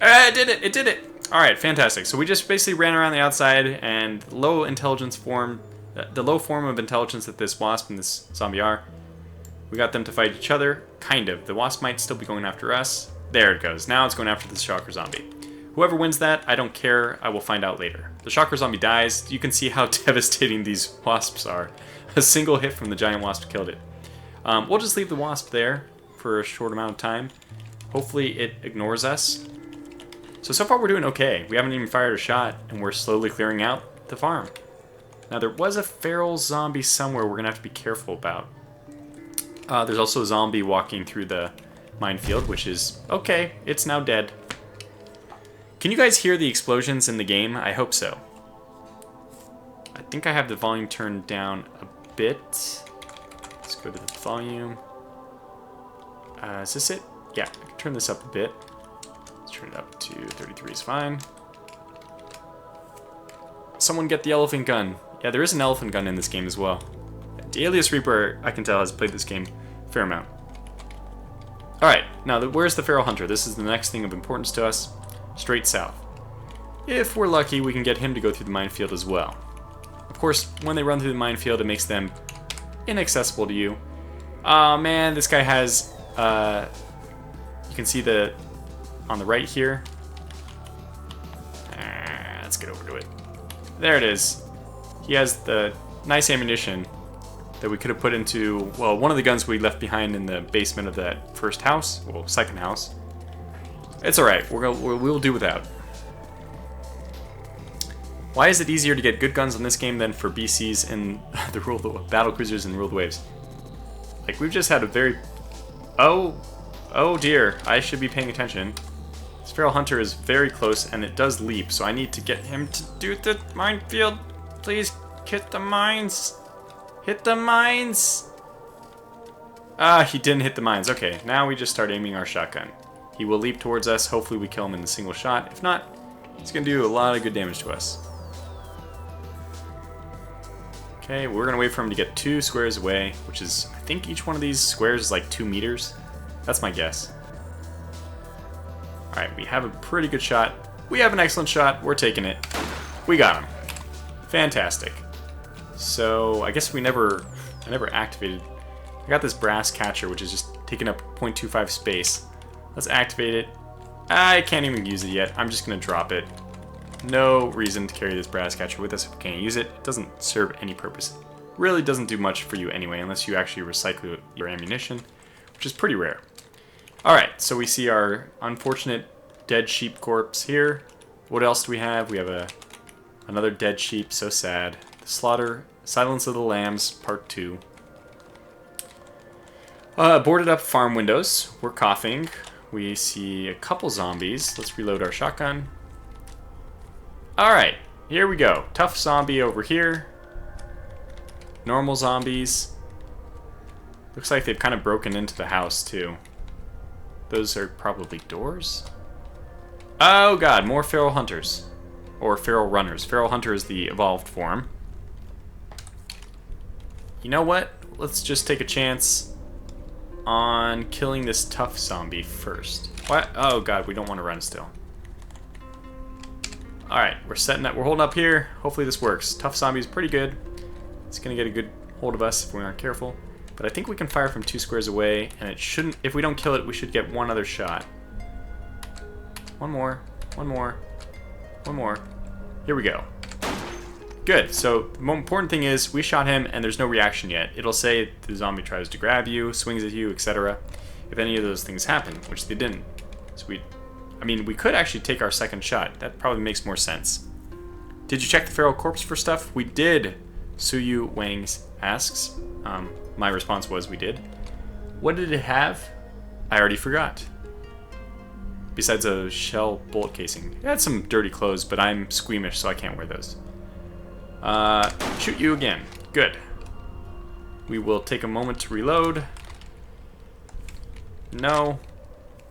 It did it! It did it! Alright, fantastic. So we just basically ran around the outside, and low intelligence form... the low form of intelligence that this wasp and this zombie are. We got them to fight each other. Kind of. The wasp might still be going after us. There it goes. Now it's going after the shocker zombie. Whoever wins that, I don't care. I will find out later. The shocker zombie dies. You can see how devastating these wasps are. A single hit from the giant wasp killed it. We'll just leave the wasp there for a short amount of time. Hopefully it ignores us. So far we're doing okay. We haven't even fired a shot, and we're slowly clearing out the farm. Now there was a feral zombie somewhere we're going to have to be careful about. There's also a zombie walking through the minefield, which is okay. It's now dead. Can you guys hear the explosions in the game? I hope so. I think I have the volume turned down a bit. Let's go to the volume. Is this it? Yeah, I can turn this up a bit. Let's turn it up to 33 is fine. Someone get the elephant gun. Yeah, there is an elephant gun in this game as well. The Alias Reaper, I can tell, has played this game a fair amount. Alright, now where's the feral hunter? This is the next thing of importance to us. Straight south. if we're lucky, we can get him to go through the minefield as well. Of course, when they run through the minefield, it makes them inaccessible to you. Oh man, this guy has, you can see the, on the right here. Let's get over to it. There it is. He has the nice ammunition that we could have put into, well, one of the guns we left behind in the basement of that first house, well, second house. It's alright, we'll do without. Why is it easier to get good guns in this game than for BCs in the battle cruisers and ruled waves? Like, we've just had a very... Oh dear, I should be paying attention. This Feral Hunter is very close, and it does leap, so I need to get him to do the minefield. Please, hit the mines. Hit the mines. Ah, he didn't hit the mines. Okay, now we just start aiming our shotgun. He will leap towards us. Hopefully we kill him in a single shot. If not, he's going to do a lot of good damage to us. Okay, we're going to wait for him to get 2 squares away, which is, I think each one of these squares is like 2 meters. That's my guess. Alright, we have a pretty good shot. We have an excellent shot. We're taking it. We got him. Fantastic. So, I guess I never activated. I got this brass catcher, which is just taking up 0.25 space. Let's activate it. I can't even use it yet. I'm just going to drop it. No reason to carry this brass catcher with us if we can't use it. It doesn't serve any purpose. Really doesn't do much for you anyway, unless you actually recycle your ammunition, which is pretty rare. Alright, so we see our unfortunate dead sheep corpse here. What else do we have? We have another dead sheep, so sad. The Slaughter, Silence of the Lambs, Part 2. Boarded up farm windows. We're coughing. We see a couple zombies. Let's reload our shotgun. Alright, here we go. Tough zombie over here. Normal zombies. Looks like they've kind of broken into the house, too. Those are probably doors? Oh god, more feral hunters. Or feral runners. Feral hunter is the evolved form. You know what? Let's just take a chance on killing this tough zombie first. What? Oh god, we don't want to run still. Alright, we're setting up. We're holding up here. Hopefully this works. Tough zombie is pretty good. It's going to get a good hold of us if we aren't careful. But I think we can fire from 2 squares away, and it shouldn't... If we don't kill it, we should get one other shot. One more. One more. One more. Here we go. Good. So the most important thing is we shot him, and there's no reaction yet. It'll say the zombie tries to grab you, swings at you, etc. If any of those things happen, which they didn't. So we could actually take our second shot. That probably makes more sense. Did you check the feral corpse for stuff? We did, Suyu Wang asks. My response was we did. What did it have? I already forgot. Besides a shell bullet casing. It had some dirty clothes, but I'm squeamish, so I can't wear those. Shoot you again. Good. We will take a moment to reload. No.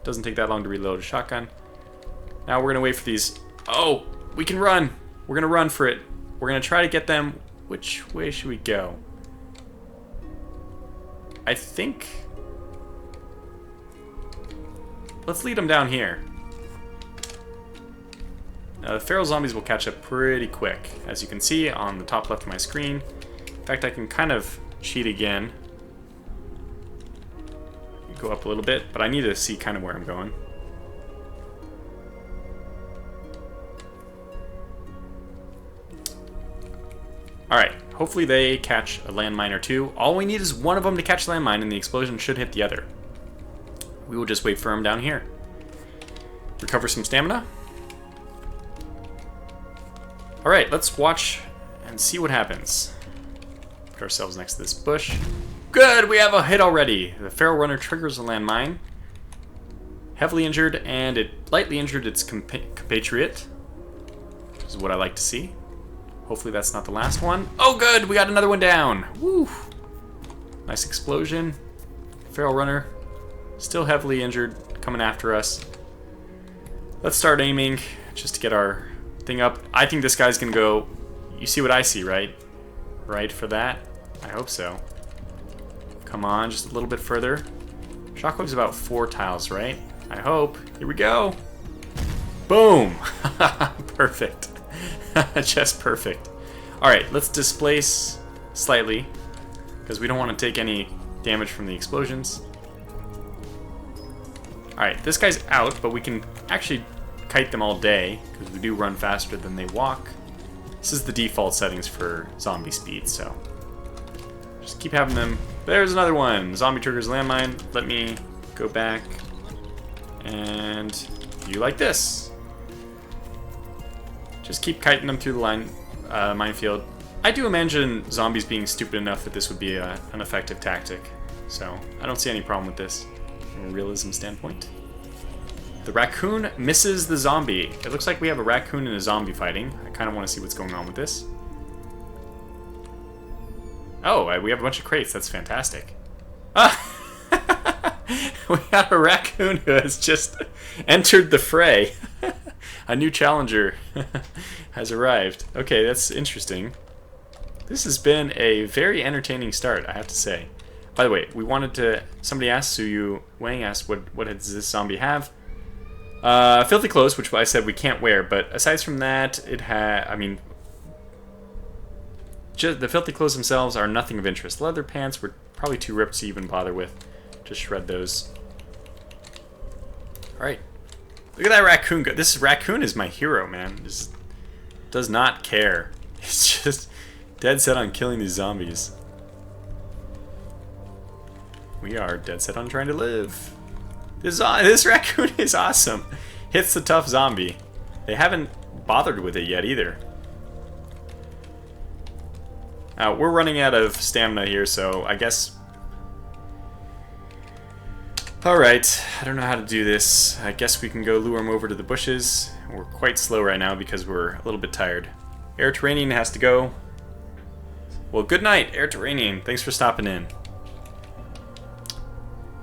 Doesn't take that long to reload a shotgun. Now we're going to wait for these. Oh, we can run. We're going to run for it. We're going to try to get them. Which way should we go? I think... Let's lead them down here. The feral zombies will catch up pretty quick, as you can see on the top left of my screen. In fact, I can kind of cheat again. Go up a little bit, but I need to see kind of where I'm going. Alright, hopefully they catch a landmine or two. All we need is one of them to catch the landmine, and the explosion should hit the other. We will just wait for him down here. Recover some stamina. Alright, let's watch and see what happens. Put ourselves next to this bush. Good, we have a hit already. The feral runner triggers a landmine. Heavily injured, and it lightly injured its compatriot, which is what I like to see. Hopefully that's not the last one. Oh good, we got another one down. Woo! Nice explosion. Feral runner, still heavily injured, coming after us. Let's start aiming, just to get our thing up. I think this guy's gonna go... You see what I see, right? Right for that? I hope so. Come on, just a little bit further. Shockwave's about 4 tiles, right? I hope. Here we go. Boom! Perfect. Just perfect. Alright, let's displace slightly, because we don't want to take any damage from the explosions. Alright, this guy's out, but we can actually kite them all day, because we do run faster than they walk. This is the default settings for zombie speed, so just keep having them. There's another one! Zombie triggers landmine. Let me go back, and you like this. Just keep kiting them through the minefield. I do imagine zombies being stupid enough that this would be an effective tactic, so I don't see any problem with this from a realism standpoint. The raccoon misses the zombie. It looks like we have a raccoon and a zombie fighting. I kind of want to see what's going on with this. Oh, we have a bunch of crates. That's fantastic. We have a raccoon who has just entered the fray. A new challenger has arrived. Okay, that's interesting. This has been a very entertaining start, I have to say. By the way, we wanted to... Somebody asked, Suyu Wang asked, what does this zombie have? Filthy clothes, which I said we can't wear, but aside from that, it I mean... the filthy clothes themselves are nothing of interest. Leather pants were probably too ripped to even bother with. Just shred those. Alright. Look at that raccoon go. This raccoon is my hero, man. Just does not care. He's just dead set on killing these zombies. We are dead set on trying to live. This raccoon is awesome. Hits the tough zombie. They haven't bothered with it yet either. We're running out of stamina here, so I guess... Alright, I don't know how to do this. I guess we can go lure him over to the bushes. We're quite slow right now because we're a little bit tired. Air Terranian has to go. Well, good night, Air Terranian. Thanks for stopping in.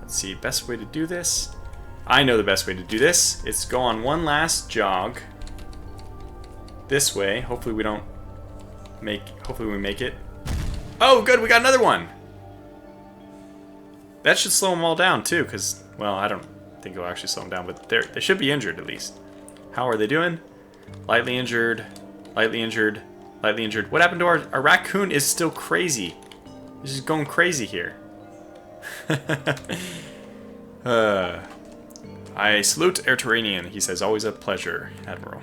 Let's see, best way to do this. I know the best way to do this. It's go on one last jog. This way. Hopefully we don't make... Hopefully we make it. Oh, good, we got another one! That should slow them all down, too, because, well, I don't think it'll actually slow them down, but they should be injured, at least. How are they doing? Lightly injured, lightly injured, lightly injured. What happened to our raccoon is still crazy. He's just going crazy here. I salute Air Terranian. He says, always a pleasure, Admiral.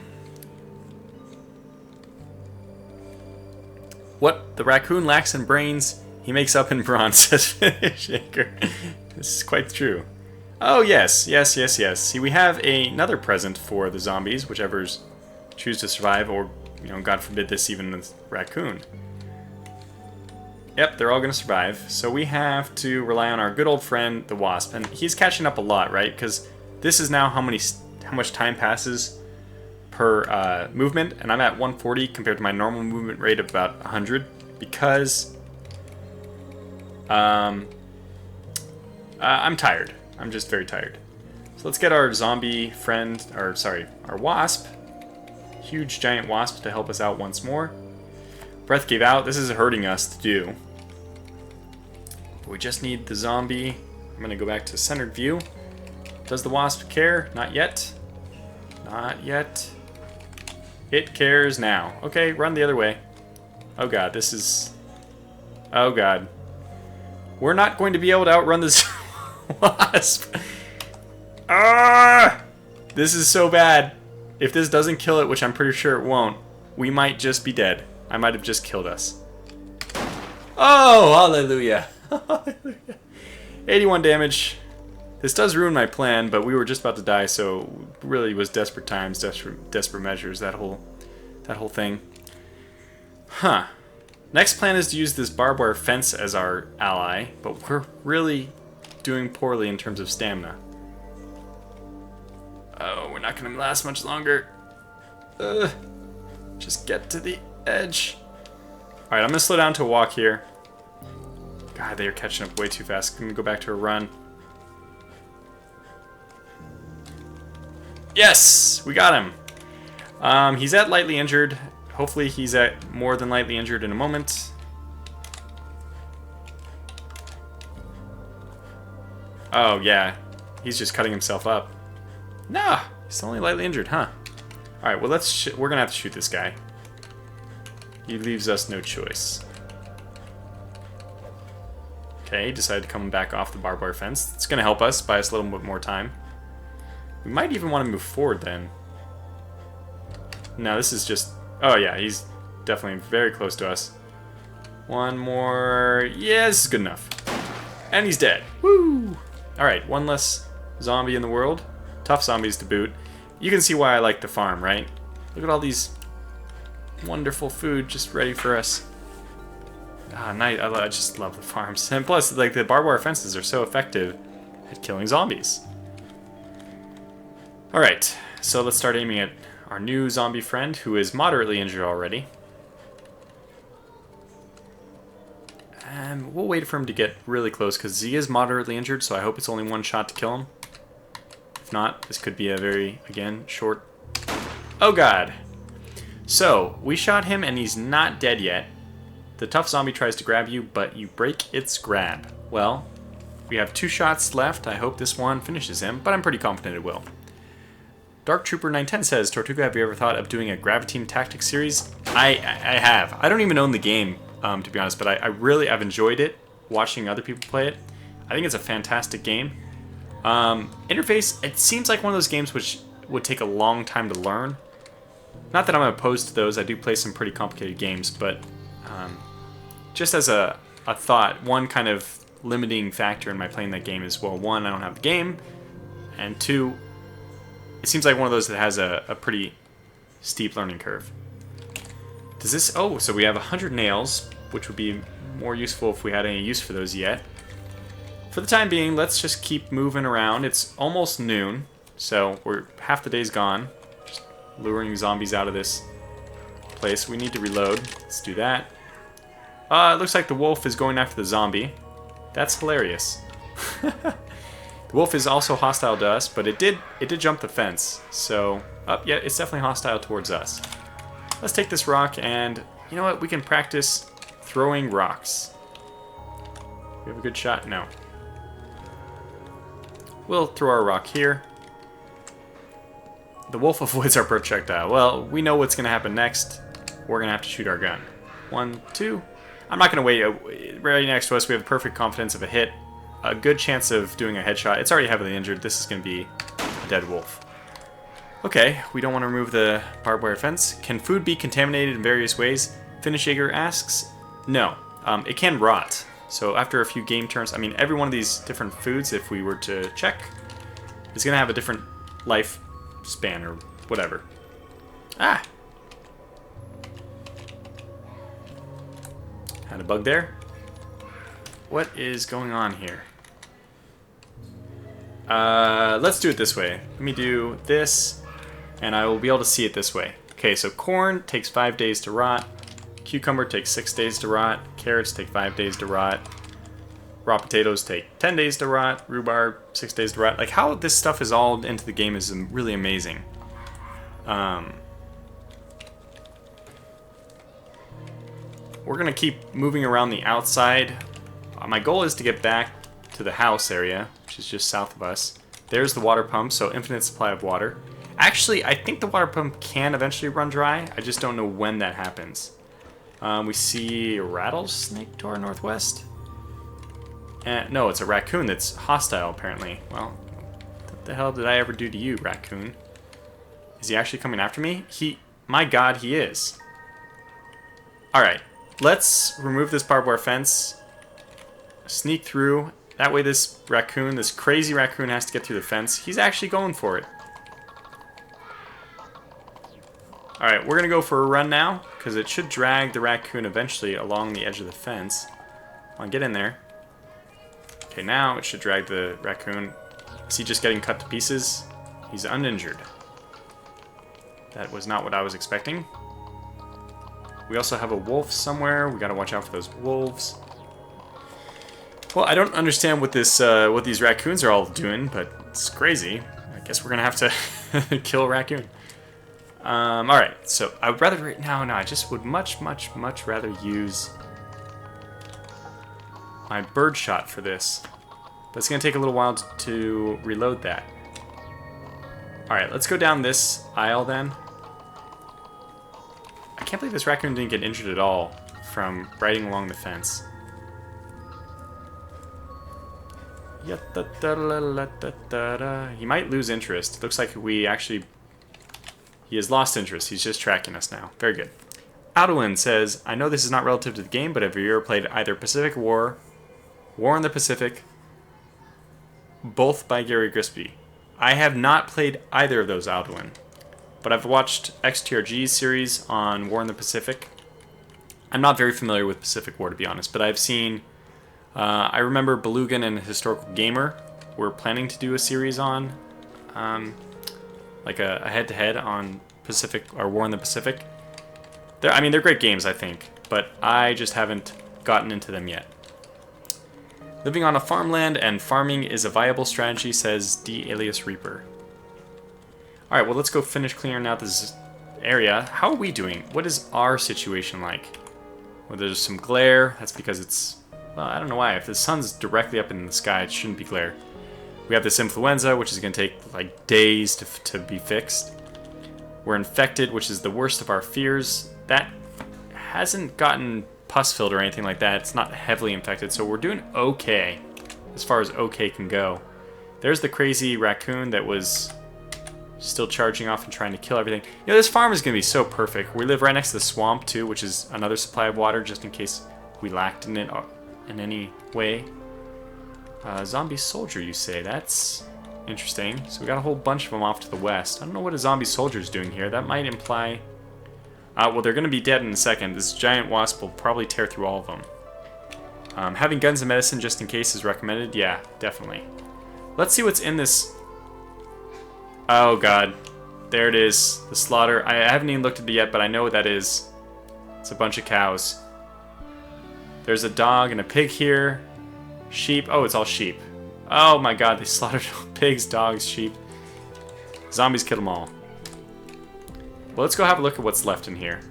What the raccoon lacks in brains, he makes up in bronze, says Shaker. This is quite true. Oh, yes, yes, yes, yes. See, we have another present for the zombies, whichever's choose to survive, or, you know, God forbid this, even the raccoon. Yep, they're all going to survive. So we have to rely on our good old friend, the Wasp. And he's catching up a lot, right? Because this is now how much time passes per movement. And I'm at 140 compared to my normal movement rate of about 100. Because I'm tired. I'm just very tired. So let's get our zombie friend, or sorry, our wasp. Huge giant wasp to help us out once more. Breath gave out. This is hurting us to do. But we just need the zombie. I'm going to go back to centered view. Does the wasp care? Not yet. Not yet. It cares now. Okay, run the other way. Oh god, this is... Oh god. We're not going to be able to outrun this wasp. Ah! This is so bad. If this doesn't kill it, which I'm pretty sure it won't, we might just be dead. I might have just killed us. Oh, hallelujah. Hallelujah. 81 damage. This does ruin my plan, but we were just about to die, so really was desperate times, desperate measures, that whole thing. Huh. Next plan is to use this barbed wire fence as our ally, but we're really doing poorly in terms of stamina. Oh, we're not going to last much longer. Just get to the edge. Alright, I'm going to slow down to a walk here. God, they are catching up way too fast. I'm going to go back to a run. Yes! We got him! He's at lightly injured. Hopefully he's at more than lightly injured in a moment. Oh, yeah. He's just cutting himself up. Nah, he's only lightly injured, huh? Alright, well we're gonna have to shoot this guy. He leaves us no choice. Okay, he decided to come back off the barbed wire fence. It's gonna help us, buy us a little bit more time. We might even want to move forward then. No, this is just... Oh yeah, he's definitely very close to us. One more... Yeah, this is good enough. And he's dead. Woo! Alright, one less zombie in the world. Tough zombies to boot. You can see why I like the farm, right? Look at all these wonderful food just ready for us. Ah, nice. I just love the farms. And plus, like, the barbed wire fences are so effective at killing zombies. Alright, so let's start aiming at our new zombie friend, who is moderately injured already. And we'll wait for him to get really close, because he is moderately injured, so I hope it's only one shot to kill him. If not, this could be a very, again, short... Oh god! So, we shot him and he's not dead yet. The tough zombie tries to grab you, but you break its grab. Well, we have 2 shots left. I hope this one finishes him, but I'm pretty confident it will. Dark Trooper 910 says, Tortuga, have you ever thought of doing a Gravity Tactics series? I have. I don't even own the game, to be honest, but I've enjoyed it, watching other people play it. I think it's a fantastic game. Interface, it seems like one of those games which would take a long time to learn. Not that I'm opposed to those, I do play some pretty complicated games, but just as a thought, one kind of limiting factor in my playing that game is, well, 1, I don't have the game, and 2, it seems like one of those that has a pretty steep learning curve. Does this... Oh, so we have 100 nails, which would be more useful if we had any use for those yet. For the time being, let's just keep moving around. It's almost noon, so half the day's gone. Just luring zombies out of this place. We need to reload. Let's do that. It looks like the wolf is going after the zombie. That's hilarious. The wolf is also hostile to us, but it did jump the fence. So, yeah, it's definitely hostile towards us. Let's take this rock and, you know what, we can practice throwing rocks. We have a good shot? No. We'll throw our rock here. The wolf avoids our projectile. Well, we know what's going to happen next. We're going to have to shoot our gun. 1, 2. I'm not going to wait. Right next to us, we have perfect confidence of a hit. A good chance of doing a headshot. It's already heavily injured. This is going to be a dead wolf. Okay, we don't want to remove the barbed wire fence. Can food be contaminated in various ways? Finishjager asks. No, it can rot. So after a few game turns, I mean, every one of these different foods, if we were to check, is going to have a different life span or whatever. Ah! Had a bug there. What is going on here? Let's do it this way. Let me do this, and I will be able to see it this way. Okay, so corn takes 5 days to rot. Cucumber takes 6 days to rot. Carrots take 5 days to rot. Raw potatoes take 10 days to rot. Rhubarb, 6 days to rot. Like, how this stuff is all into the game is really amazing. We're gonna keep moving around the outside. My goal is to get back to the house area, which is just south of us. There's the water pump, so infinite supply of water. Actually, I think the water pump can eventually run dry. I just don't know when that happens. We see a rattlesnake to our northwest. No, it's a raccoon that's hostile, apparently. Well, what the hell did I ever do to you, raccoon? Is he actually coming after me? My god, he is. Alright, let's remove this barbed wire fence. Sneak through. That way this raccoon, this crazy raccoon, has to get through the fence. He's actually going for it. Alright, we're going to go for a run now, because it should drag the raccoon eventually along the edge of the fence. Come on, get in there. Okay, now it should drag the raccoon. Is he just getting cut to pieces? He's uninjured. That was not what I was expecting. We also have a wolf somewhere. We got to watch out for those wolves. Well, I don't understand what these raccoons are all doing, but it's crazy. I guess we're gonna have to kill a raccoon. All right. So I would rather right now. No, I just would much rather use my bird shot for this. But it's gonna take a little while to reload that. All right, let's go down this aisle then. can't believe this raccoon didn't get injured at all from riding along the fence. He might lose interest. Looks like he has lost interest. He's just tracking us now. Very good. Alduin says, I know this is not relative to the game, but have you ever played either Pacific War, War in the Pacific, both by Gary Gillespie? I have not played either of those, Alduin, but I've watched XTRG's series on War in the Pacific. I'm not very familiar with Pacific War, to be honest, but I've seen... I remember Belugan and Historical Gamer were planning to do a series on, like a head-to-head on Pacific or War in the Pacific. They're great games, I think, but I just haven't gotten into them yet. Living on a farmland and farming is a viable strategy, says D. Alias Reaper. Alright, well, let's go finish clearing out this area. How are we doing? What is our situation like? Well, there's some glare. That's because it's... Well, I don't know why. If the sun's directly up in the sky, it shouldn't be glare. We have this influenza, which is going to take, like, days to be fixed. We're infected, which is the worst of our fears. That hasn't gotten pus-filled or anything like that. It's not heavily infected, so we're doing okay, as far as okay can go. There's the crazy raccoon that was still charging off and trying to kill everything. You know, this farm is going to be so perfect. We live right next to the swamp, too, which is another supply of water, just in case we lacked in it in any way. Zombie soldier, you say? That's interesting. So we got a whole bunch of them off to the west. I don't know what a zombie soldier is doing here. That might imply... well, they're going to be dead in a second. This giant wasp will probably tear through all of them. Having guns and medicine just in case is recommended. Yeah, definitely. Let's see what's in this. Oh, God. There it is. The slaughter. I haven't even looked at it yet, but I know what that is. It's a bunch of cows. There's a dog and a pig here. Sheep. Oh, it's all sheep. Oh, my God. They slaughtered pigs, dogs, sheep. Zombies killed them all. Well, let's go have a look at what's left in here.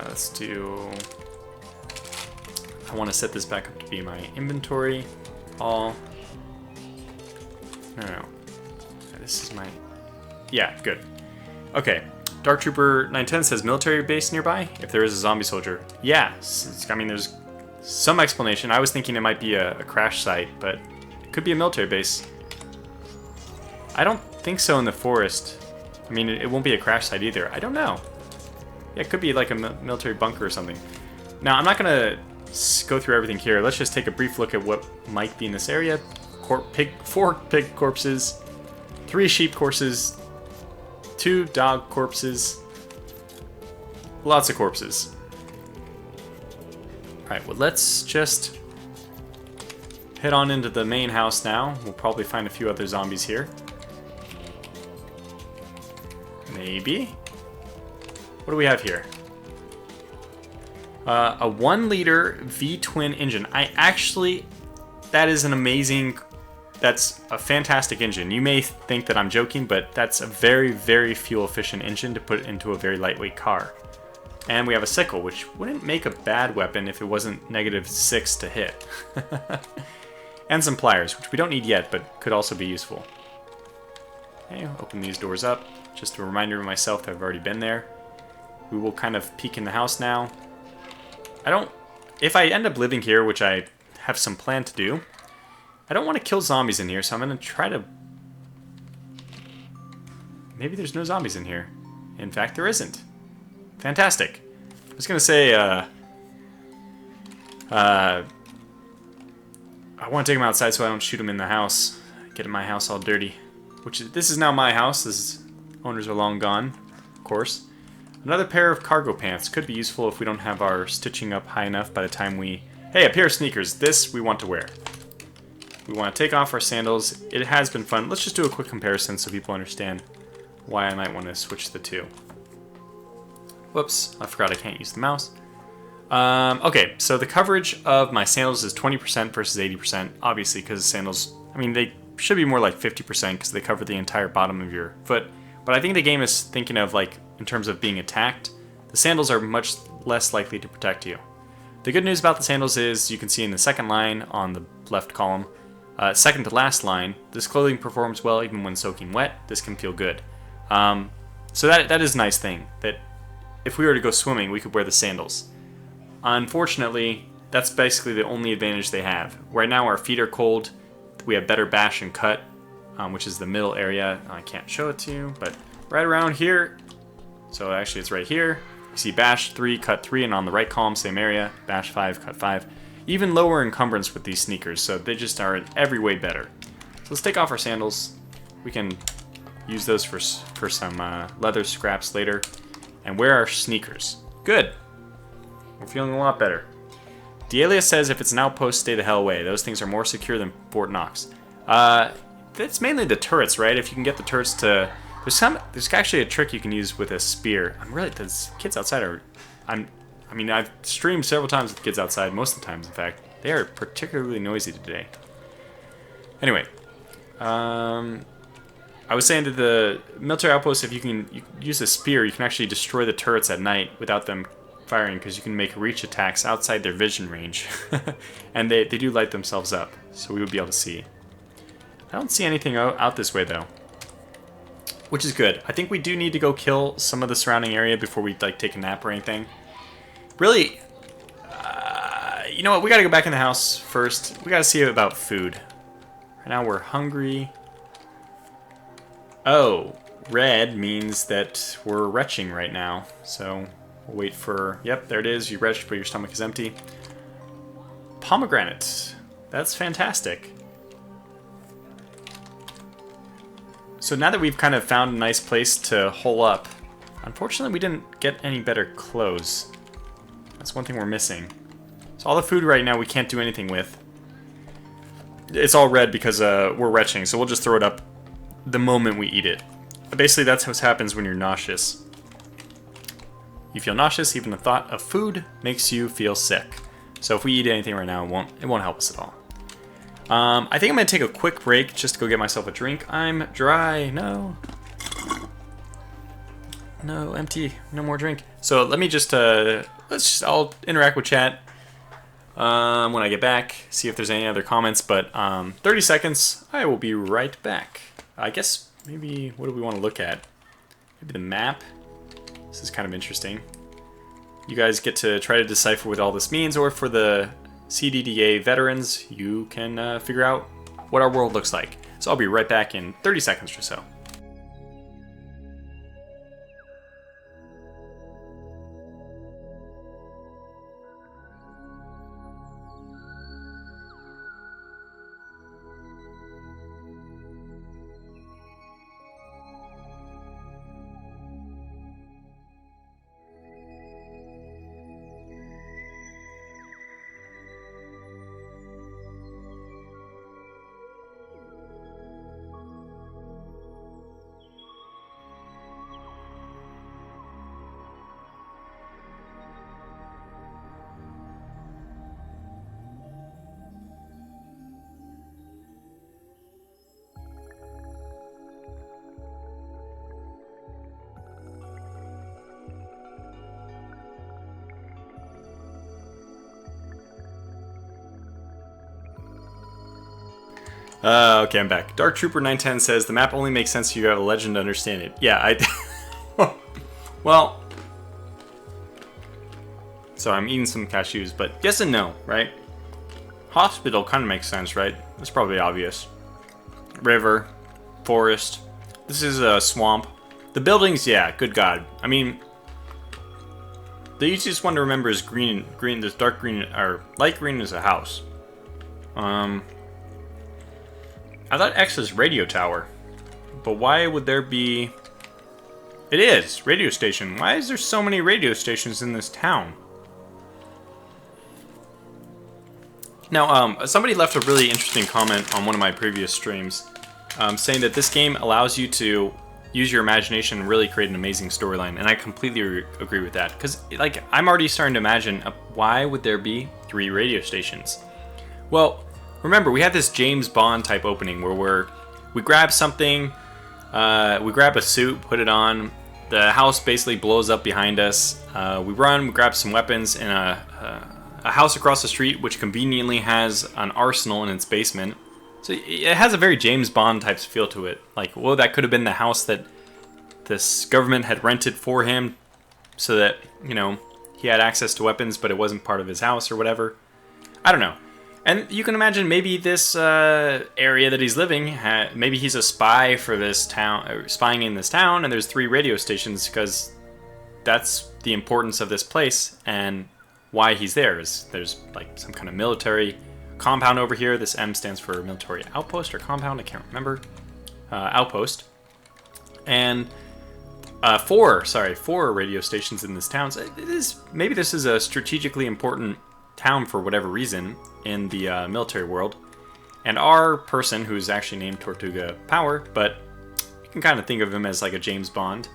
Let's do... I want to set this back up to be my inventory. All... No. This is my... Yeah, good. Okay. Dark Trooper 910 says military base nearby, if there is a zombie soldier. Yeah, I mean, there's some explanation. I was thinking it might be a crash site, but it could be a military base. I don't think so in the forest. I mean, it won't be a crash site either. I don't know. Yeah, it could be like a military bunker or something. Now, I'm not going to go through everything here. Let's just take a brief look at what might be in this area. 4 pig corpses, 3 sheep corpses, 2 dog corpses. Lots of corpses. Alright, well, let's just head on into the main house now. We'll probably find a few other zombies here. Maybe? What do we have here? A 1-liter V-twin engine. That is an amazing... That's a fantastic engine. You may think that I'm joking, but that's a very, very fuel-efficient engine to put into a very lightweight car. And we have a sickle, which wouldn't make a bad weapon if it wasn't -6 to hit. And some pliers, which we don't need yet, but could also be useful. Okay, open these doors up. Just a reminder of myself that I've already been there. We will kind of peek in the house now. If I end up living here, which I have some plan to do, I don't want to kill zombies in here, so I'm going to try to... Maybe there's no zombies in here. In fact, there isn't. Fantastic. I was going to say, I want to take them outside so I don't shoot them in the house. Get in my house all dirty. This is now my house. Owners are long gone, of course. Another pair of cargo pants. Could be useful if we don't have our stitching up high enough by the time we... Hey, a pair of sneakers. This we want to wear. We want to take off our sandals. It has been fun. Let's just do a quick comparison so people understand why I might want to switch the two. Whoops, I forgot I can't use the mouse. Okay, so the coverage of my sandals is 20% versus 80%, obviously, because sandals, I mean, they should be more like 50% because they cover the entire bottom of your foot. But I think the game is thinking of, like, in terms of being attacked, the sandals are much less likely to protect you. The good news about the sandals is, you can see in the second line on the left column, Second to last line, this clothing performs well even when soaking wet. This can feel good. So that is a nice thing, that if we were to go swimming, we could wear the sandals. Unfortunately, that's basically the only advantage they have. Right now our feet are cold. We have better bash and cut, which is the middle area. I can't show it to you, but right around here. So actually it's right here. You see bash 3, cut 3, and on the right column, same area, bash 5, cut 5. Even lower encumbrance with these sneakers, so they just are in every way better. So let's take off our sandals. We can use those for some leather scraps later. And wear our sneakers. Good. We're feeling a lot better. Dealia says if it's an outpost, stay the hell away. Those things are more secure than Fort Knox. That's mainly the turrets, right? If you can get the turrets to... There's actually a trick you can use with a spear. Those kids outside are... I mean, I've streamed several times with kids outside, most of the times, in fact. They are particularly noisy today. Anyway. I was saying that the military outposts, if you use a spear, you can actually destroy the turrets at night without them firing, because you can make reach attacks outside their vision range. And they do light themselves up, so we would be able to see. I don't see anything out this way, though. Which is good. I think we do need to go kill some of the surrounding area before we take a nap or anything. Really, you know what? We gotta go back in the house first. We gotta see about food. Right now we're hungry. Oh, red means that we're retching right now. So we'll wait for... Yep, there it is. You retched, but your stomach is empty. Pomegranate. That's fantastic. So now that we've kind of found a nice place to hole up, unfortunately we didn't get any better clothes. That's one thing we're missing. So all the food right now we can't do anything with. It's all red because we're retching, so we'll just throw it up the moment we eat it. But basically that's what happens when you're nauseous. You feel nauseous, even the thought of food makes you feel sick. So if we eat anything right now, it won't help us at all. I think I'm going to take a quick break just to go get myself a drink. I'm dry. No. No, empty. No more drink. So let me just, I'll interact with chat when I get back, see if there's any other comments, but 30 seconds, I will be right back. I guess maybe, what do we want to look at? Maybe the map? This is kind of interesting. You guys get to try to decipher what all this means, or for the CDDA veterans, you can figure out what our world looks like. So I'll be right back in 30 seconds or so. Okay, I'm back. Dark Trooper 910 says, the map only makes sense if you have a legend to understand it. Yeah, well... So I'm eating some cashews, but yes and no, right? Hospital kind of makes sense, right? That's probably obvious. River, forest. This is a swamp. The buildings, yeah, good God. I mean, the easiest one to remember is green. This dark green, or light green is a house. I thought X is radio tower, but why would there be... It is, radio station. Why is there so many radio stations in this town? Now, somebody left a really interesting comment on one of my previous streams, saying that this game allows you to use your imagination and really create an amazing storyline, and I completely agree with that, because, like, I'm already starting to imagine, why would there be 3 radio stations? Well, remember, we had this James Bond type opening where we grab something, we grab a suit, put it on, the house basically blows up behind us, we run, we grab some weapons in a house across the street which conveniently has an arsenal in its basement, So it has a very James Bond type feel to it. Like, well, that could have been the house that this government had rented for him so that, you know, he had access to weapons, but it wasn't part of his house or whatever. I don't know. And you can imagine maybe this area that he's living, maybe he's a spy for this town, or spying in this town, and there's 3 radio stations because that's the importance of this place and why he's there. There's like some kind of military compound over here. This M stands for military outpost or compound, I can't remember. Outpost. And 4 radio stations in this town. So maybe this is a strategically important town for whatever reason in the military world. And our person, who's actually named Tortuga Power, but you can kind of think of him as like a James Bond.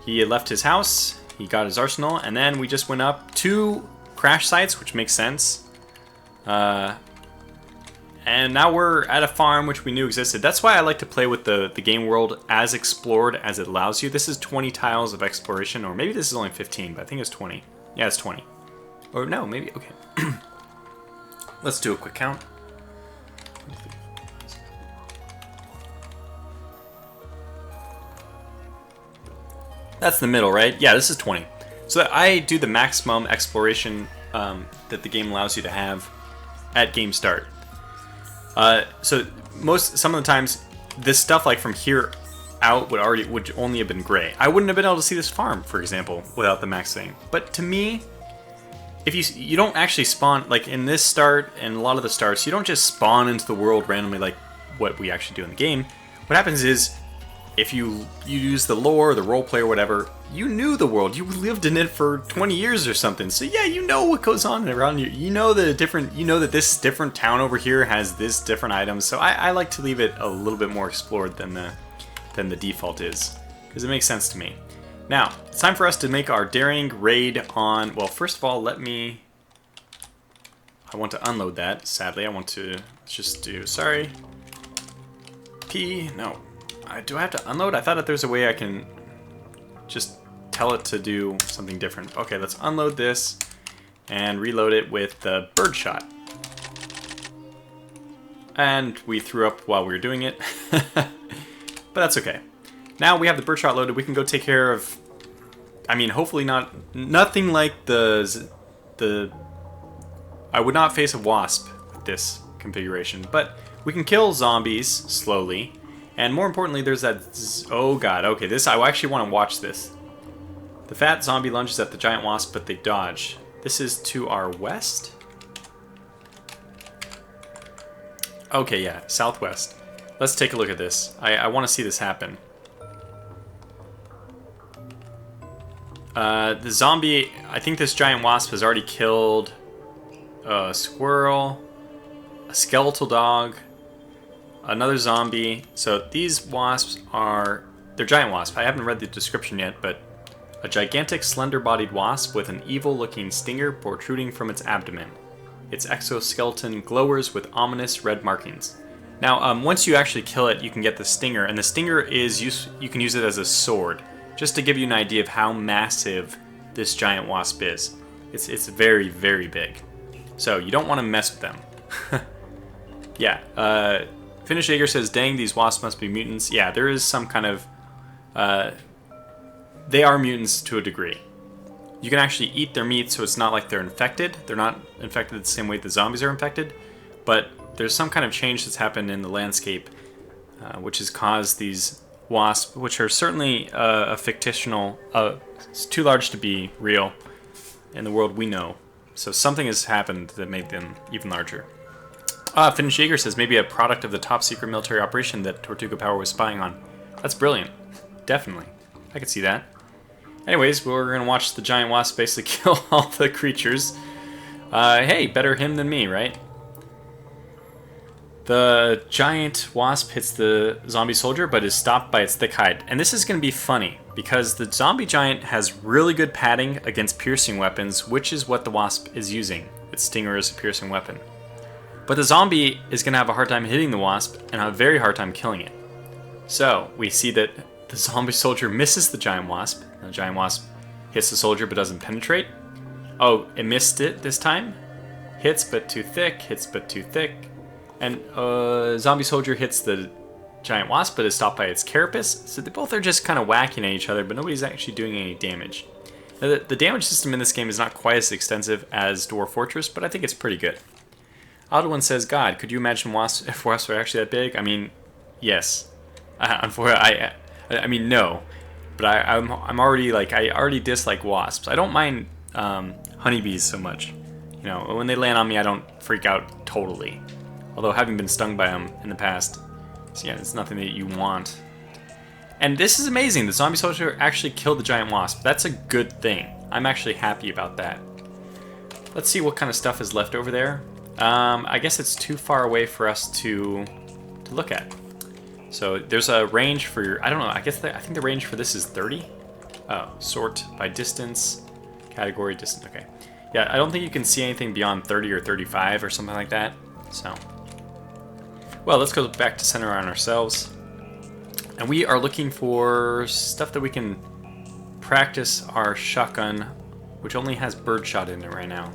He had left his house, he got his arsenal, and then we just went up 2 crash sites, which makes sense. And now we're at a farm which we knew existed. That's why I like to play with the game world as explored as it allows you. This is 20 tiles of exploration, or maybe this is only 15, but I think it's 20. Yeah, it's 20. Or no, maybe, okay. Let's do a quick count. That's the middle, right? Yeah, this is 20. So I do the maximum exploration that the game allows you to have at game start. So some of the times, this stuff like from here out would only have been gray. I wouldn't have been able to see this farm, for example, without the max thing. But to me, if you don't actually spawn, like in this start and a lot of the starts, you don't just spawn into the world randomly like what we actually do in the game. What happens is, if you use the lore, the roleplay, or whatever, you knew the world. You lived in it for 20 years or something. So yeah, you know what goes on around you. You know that this different town over here has this different items. So I like to leave it a little bit more explored than the default is, because it makes sense to me. Now, it's time for us to make our daring raid on, well, first of all, I want to unload that, sadly. I want to just do, sorry, P, no. Do I have to unload? I thought that there's a way I can just tell it to do something different. Okay, let's unload this and reload it with the birdshot. And we threw up while we were doing it, but that's okay. Now we have the birdshot loaded, we can go take care of, I mean, hopefully nothing like I would not face a wasp with this configuration, but we can kill zombies slowly, and more importantly, there's that, oh god, okay, I actually want to watch this. The fat zombie lunges at the giant wasp, but they dodge. This is to our west? Okay, yeah, southwest. Let's take a look at this. I want to see this happen. The zombie, I think this giant wasp has already killed a squirrel, a skeletal dog, another zombie. So these wasps they're giant wasps. I haven't read the description yet, but a gigantic slender-bodied wasp with an evil-looking stinger protruding from its abdomen. Its exoskeleton glowers with ominous red markings. Now, once you actually kill it, you can get the stinger, and the stinger you can use it as a sword. Just to give you an idea of how massive this giant wasp is. It's very, very big. So you don't want to mess with them. Yeah, Finish Jaeger says, dang, these wasps must be mutants. Yeah, there is some kind of... they are mutants to a degree. You can actually eat their meat, so it's not like they're infected. They're not infected the same way the zombies are infected. But there's some kind of change that's happened in the landscape, which has caused these wasps, which are certainly a fictional, it's too large to be real in the world we know. So something has happened that made them even larger. Finish Jaeger says, maybe a product of the top secret military operation that Tortuga Power was spying on. That's brilliant. Definitely. I could see that. Anyways, we're going to watch the giant wasp basically kill all the creatures. Hey, better him than me, right? The giant wasp hits the zombie soldier, but is stopped by its thick hide. And this is going to be funny, because the zombie giant has really good padding against piercing weapons, which is what the wasp is using. Its stinger is a piercing weapon. But the zombie is going to have a hard time hitting the wasp, and a very hard time killing it. So, we see that the zombie soldier misses the giant wasp. The giant wasp hits the soldier, but doesn't penetrate. Oh, it missed it this time. Hits, but too thick. Hits, but too thick. And zombie soldier hits the giant wasp, but is stopped by its carapace. So they both are just kind of whacking at each other, but nobody's actually doing any damage. Now, the damage system in this game is not quite as extensive as Dwarf Fortress, but I think it's pretty good. Odd says, God, could you imagine if wasps were actually that big? I mean, yes. Unfortunately, I mean, no. But I'm already, like, I already dislike wasps. I don't mind honeybees so much. You know, when they land on me, I don't freak out totally. Although having been stung by them in the past, so yeah, it's nothing that you want. And this is amazing. The zombie soldier actually killed the giant wasp. That's a good thing. I'm actually happy about that. Let's see what kind of stuff is left over there. I guess it's too far away for us to look at. So there's a range for, I don't know, I think the range for this is 30. Oh, sort by distance, category, distance, okay. Yeah, I don't think you can see anything beyond 30 or 35 or something like that, so. Well, let's go back to center on ourselves. And we are looking for stuff that we can practice our shotgun, which only has birdshot in it right now.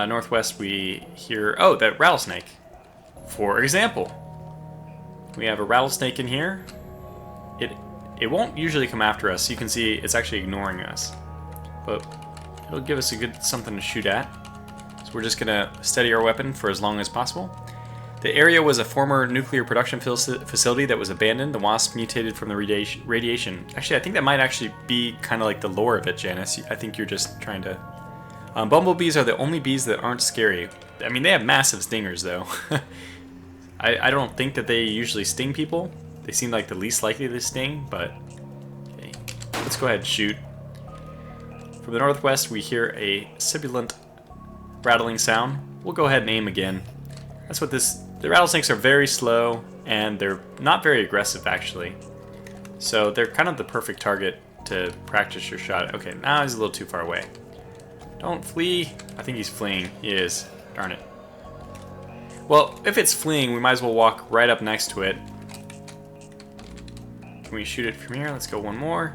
Northwest we hear, oh, that rattlesnake. For example, we have a rattlesnake in here. It won't usually come after us. You can see it's actually ignoring us. But it'll give us a good something to shoot at. So we're just gonna steady our weapon for as long as possible. The area was a former nuclear production facility that was abandoned. The wasp mutated from the radiation. Actually, I think that might actually be kind of like the lore of it, Janice. I think you're just trying to... bumblebees are the only bees that aren't scary. I mean, they have massive stingers, though. I don't think that they usually sting people. They seem like the least likely to sting, but... Okay. Let's go ahead and shoot. From the northwest, we hear a sibilant rattling sound. We'll go ahead and aim again. That's what this... The rattlesnakes are very slow, and they're not very aggressive, actually. So they're kind of the perfect target to practice your shot. Okay, now he's a little too far away. Don't flee. I think he's fleeing. He is. Darn it. Well, if it's fleeing, we might as well walk right up next to it. Can we shoot it from here? Let's go one more.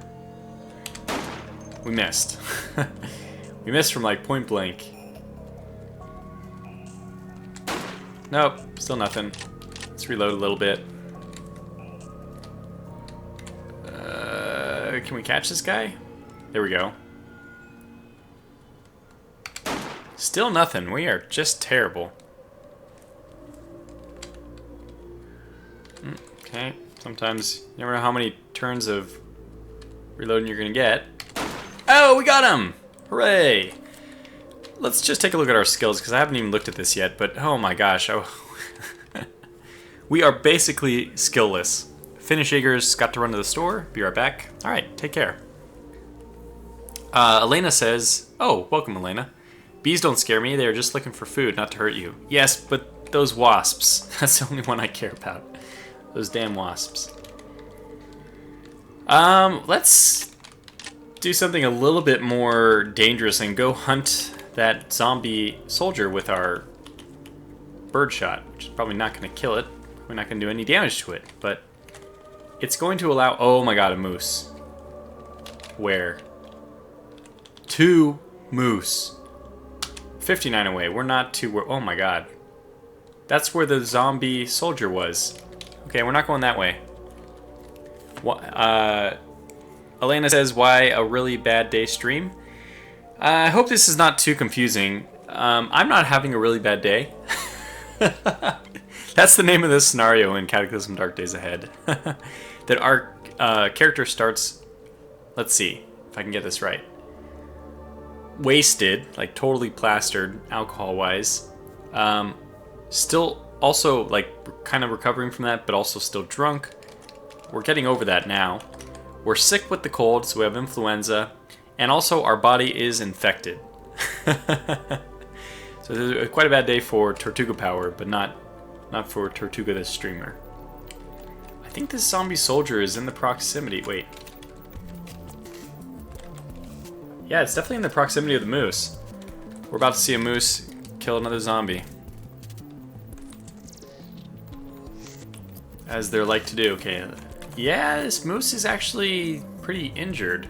We missed. We missed from like point blank. Nope, still nothing. Let's reload a little bit. Can we catch this guy? There we go. Still nothing. We are just terrible. Okay. Sometimes you never know how many turns of reloading you're gonna get. Oh, we got him! Hooray! Let's just take a look at our skills, because I haven't even looked at this yet, but oh my gosh. Oh. We are basically skillless. Finish Jaeger's got to run to the store. Be right back. Alright, take care. Elena says, oh, welcome Elena. Bees don't scare me, they're just looking for food, not to hurt you. Yes, but those wasps, that's the only one I care about. Those damn wasps. Let's do something a little bit more dangerous and go hunt that zombie soldier with our birdshot, which is probably not going to kill it. We're not going to do any damage to it, but it's going to allow... Oh my god, a moose. Where? 2 moose. 59 away. We're not too... Oh my god. That's where the zombie soldier was. Okay, we're not going that way. Elena says, why a really bad day stream? I hope this is not too confusing. I'm not having a really bad day. That's the name of this scenario in Cataclysm Dark Days Ahead. That our character starts... Let's see if I can get this right. Wasted, like totally plastered, alcohol-wise. Still also, like, kind of recovering from that, but also still drunk. We're getting over that now. We're sick with the cold, so we have influenza. And also, our body is infected. So it's quite a bad day for Tortuga Power, but not for Tortuga the streamer. I think this zombie soldier is in the proximity. Wait. Yeah, it's definitely in the proximity of the moose. We're about to see a moose kill another zombie. As they're like to do. Okay. Yeah, this moose is actually pretty injured.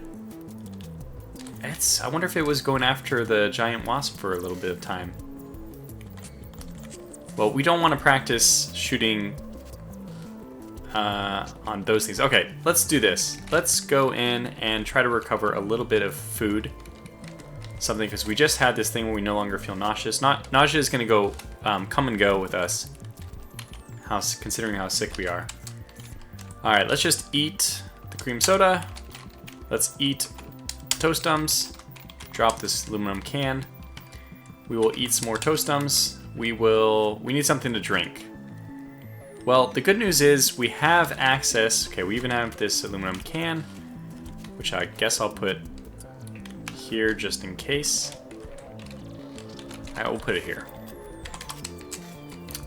I wonder if it was going after the giant wasp for a little bit of time. Well, we don't want to practice shooting on those things. Okay, let's do this. Let's go in and try to recover a little bit of food. Something, because we just had this thing where we no longer feel nauseous. Nausea is going to go come and go with us, considering how sick we are. All right, let's just eat the cream soda. Let's eat Toastums. Drop this aluminum can. We will eat some more Toastums. We need something to drink. Well, the good news is we have access. Okay, we even have this aluminum can, which I guess I'll put here just in case. I will put it here.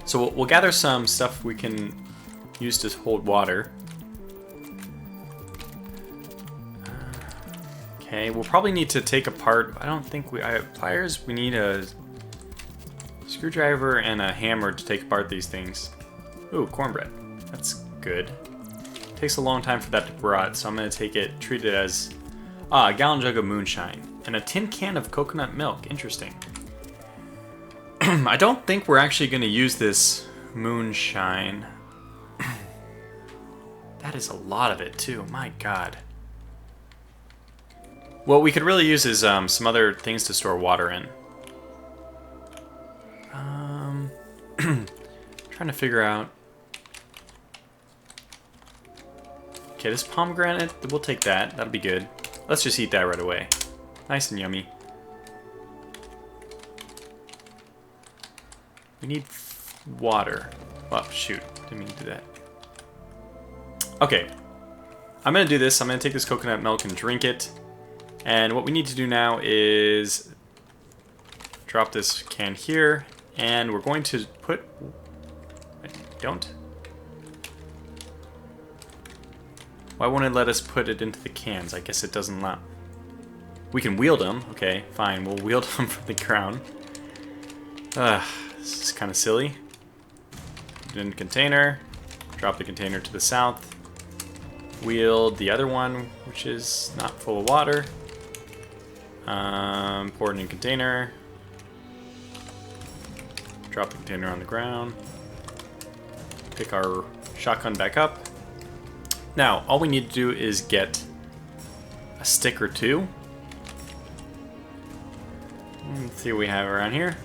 So we'll gather some stuff we can use to hold water. Okay, we'll probably need to take apart. I don't think I have pliers. We need a screwdriver and a hammer to take apart these things. Ooh, cornbread. That's good. Takes a long time for that to rot, so I'm gonna treat it as a gallon jug of moonshine and a tin can of coconut milk. Interesting. I don't think we're actually gonna use this moonshine. That is a lot of it too. My God. What we could really use is some other things to store water in. Trying to figure out. Okay, this pomegranate, we'll take that. That'll be good. Let's just eat that right away. Nice and yummy. We need water. Oh, shoot. Didn't mean to do that. Okay. I'm going to do this. I'm going to take this coconut milk and drink it. And what we need to do now is drop this can here. And we're going to put... Wait, don't. Why won't it let us put it into the cans? I guess it doesn't allow. We can wield them. Okay, fine. We'll wield them from the ground. This is kind of silly. Put it in the container. Drop the container to the south. Wield the other one, which is not full of water. Pour it in a container. Drop the container on the ground. Pick our shotgun back up. Now, all we need to do is get a stick or two. Let's see what we have around here.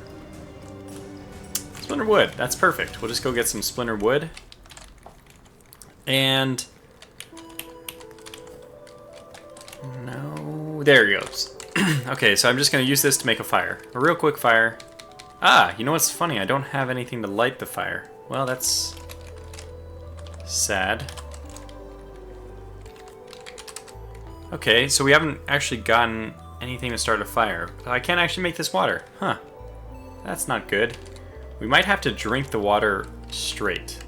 Splinter wood. That's perfect. We'll just go get some splinter wood. And... no... there he goes. Okay, so I'm just going to use this to make a fire. A real quick fire. Ah, you know what's funny? I don't have anything to light the fire. Well, that's... sad. Okay, so we haven't actually gotten anything to start a fire. I can't actually make this water. Huh. That's not good. We might have to drink the water straight.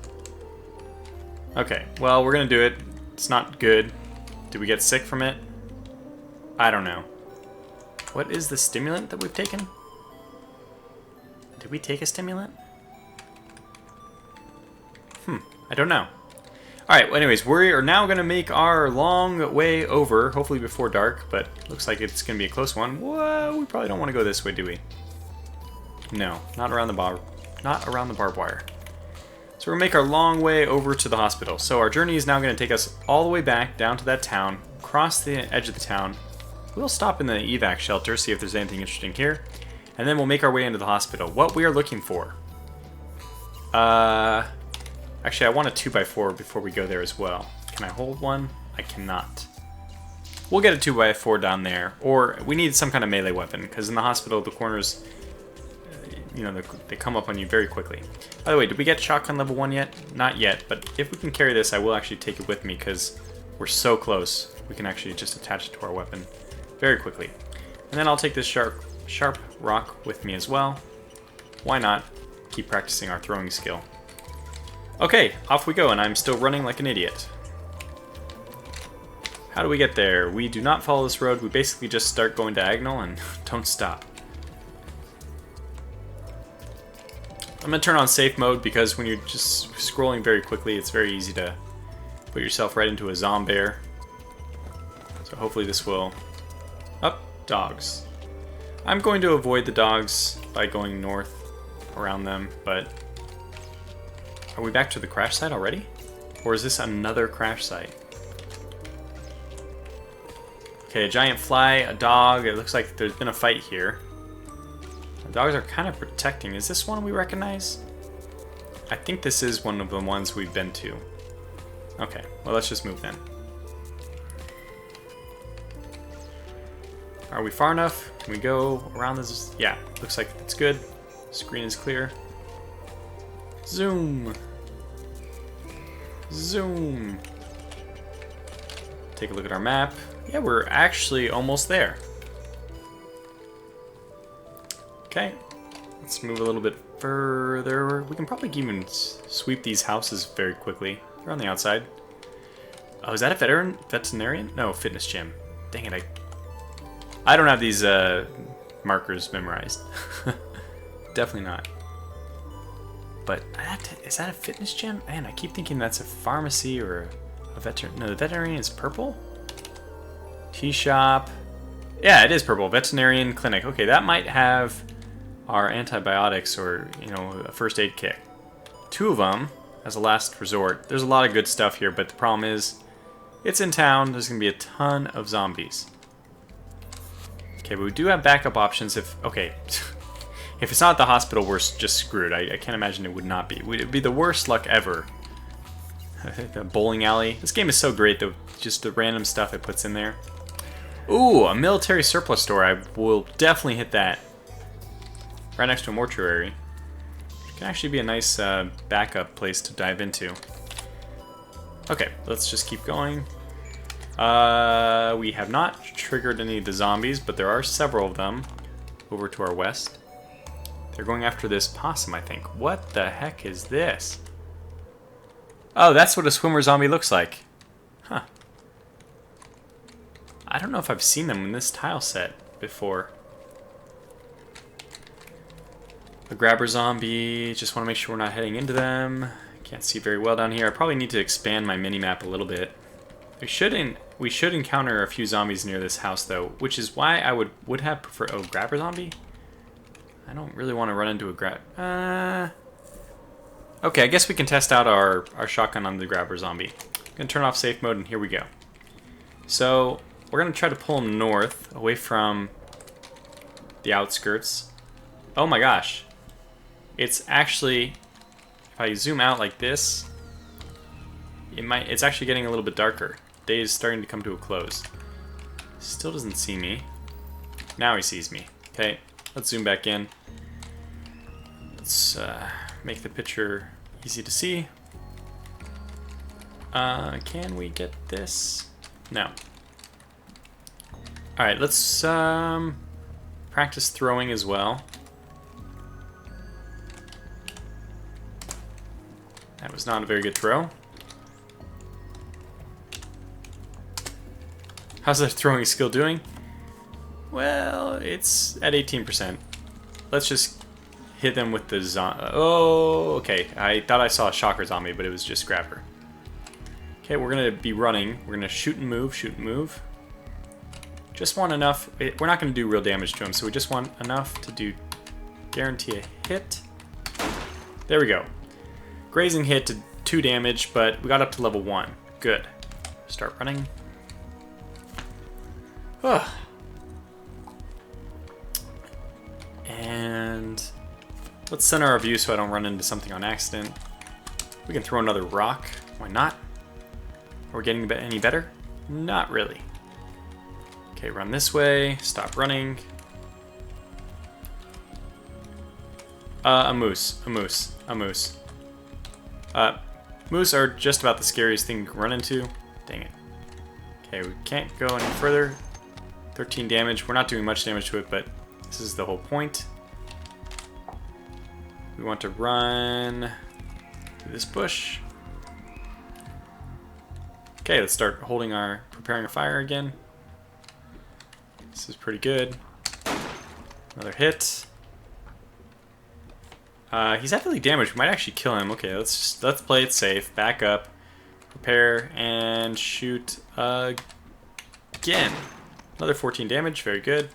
Okay, well, we're gonna do it. It's not good. Did we get sick from it? I don't know. What is the stimulant that we've taken? Did we take a stimulant? I don't know. Alright, well, anyways, we are now going to make our long way over, hopefully before dark, but looks like it's going to be a close one. Whoa, we probably don't want to go this way, do we? No, not around the barbed wire. So we're going to make our long way over to the hospital. So our journey is now going to take us all the way back down to that town, cross the edge of the town. We'll stop in the evac shelter, see if there's anything interesting here, and then we'll make our way into the hospital. What we are looking for. Actually, I want a 2x4 before we go there as well. Can I hold one? I cannot. We'll get a 2x4 down there, or we need some kind of melee weapon, because in the hospital, the corners, you know, they come up on you very quickly. By the way, did we get shotgun level 1 yet? Not yet, but if we can carry this, I will actually take it with me, because we're so close. We can actually just attach it to our weapon very quickly. And then I'll take this sharp rock with me as well. Why not? Keep practicing our throwing skill. Okay, off we go, and I'm still running like an idiot. How do we get there? We do not follow this road. We basically just start going diagonal and don't stop. I'm going to turn on safe mode because when you're just scrolling very quickly, it's very easy to put yourself right into a zombie. So hopefully this will... Up, dogs. I'm going to avoid the dogs by going north around them, but Are we back to the crash site already? Or is this another crash site? Okay, a giant fly, a dog. It looks like there's been a fight here. The dogs are kind of protecting. Is this one we recognize? I think this is one of the ones we've been to. Okay, well, let's just move then. Are we far enough? Can we go around this? Yeah, looks like it's good. Screen is clear. Zoom. Zoom. Take a look at our map. Yeah, we're actually almost there. Okay, let's move a little bit further. We can probably even sweep these houses very quickly. They're on the outside. Oh, is that a veterinarian? No, fitness gym. Dang it, I don't have these markers memorized. Definitely not. But is that a fitness gym? Man, I keep thinking that's a pharmacy or a veterinarian. No, the veterinarian is purple? Tea shop. Yeah, it is purple. Veterinarian clinic. Okay, that might have our antibiotics or, you know, a first aid kit. 2 of them as a last resort. There's a lot of good stuff here, but the problem is it's in town. There's going to be a ton of zombies. Okay, but we do have backup options if... Okay. If it's not at the hospital, we're just screwed. I can't imagine it would not be. It would be the worst luck ever. The bowling alley. This game is so great, though. Just the random stuff it puts in there. Ooh, a military surplus store. I will definitely hit that. Right next to a mortuary. It can actually be a nice backup place to dive into. Okay, let's just keep going. We have not triggered any of the zombies, but there are several of them over to our west. They're going after this possum, I think. What the heck is this? Oh, that's what a swimmer zombie looks like. Huh. I don't know if I've seen them in this tile set before. A grabber zombie. Just want to make sure we're not heading into them. Can't see very well down here. I probably need to expand my mini-map a little bit. We should encounter a few zombies near this house, though, which is why I would have preferred... Oh, grabber zombie? I don't really want to run into a grab... Okay, I guess we can test out our shotgun on the grabber zombie. I'm going to turn off safe mode, and here we go. So, we're going to try to pull him north, away from the outskirts. Oh my gosh. It's actually... If I zoom out like this, it's actually getting a little bit darker. Day is starting to come to a close. Still doesn't see me. Now he sees me. Okay, let's zoom back in. Let's make the picture easy to see. Can we get this? No. Alright, let's practice throwing as well. That was not a very good throw. How's that throwing skill doing? Well, it's at 18%. Let's just hit them with the zombie. Oh, okay. I thought I saw a shocker zombie, but it was just grabber. Okay, we're going to be running. We're going to shoot and move, shoot and move. Just want enough. We're not going to do real damage to him, so we just want enough to guarantee a hit. There we go. Grazing hit to 2 damage, but we got up to level 1. Good. Start running. Ugh. And let's center our view so I don't run into something on accident. We can throw another rock. Why not? Are we getting any better? Not really. Okay, run this way. Stop running. A moose. A moose. A moose. Moose are just about the scariest thing you can run into. Dang it. Okay, we can't go any further. 13 damage. We're not doing much damage to it, but this is the whole point. We want to run through this bush. Okay, let's start preparing a fire again. This is pretty good. Another hit. He's heavily damaged. We might actually kill him. Okay, let's play it safe. Back up, prepare, and shoot again. Another 14 damage. Very good.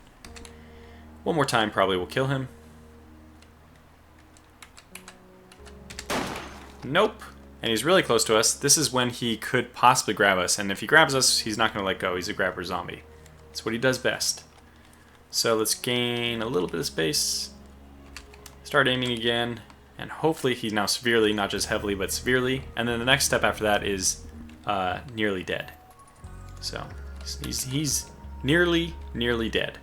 One more time probably will kill him. Nope. And he's really close to us. This is when he could possibly grab us. And if he grabs us, he's not going to let go. He's a grabber zombie. That's what he does best. So let's gain a little bit of space. Start aiming again. And hopefully he's now severely, not just heavily, but severely. And then the next step after that is nearly dead. So he's nearly dead.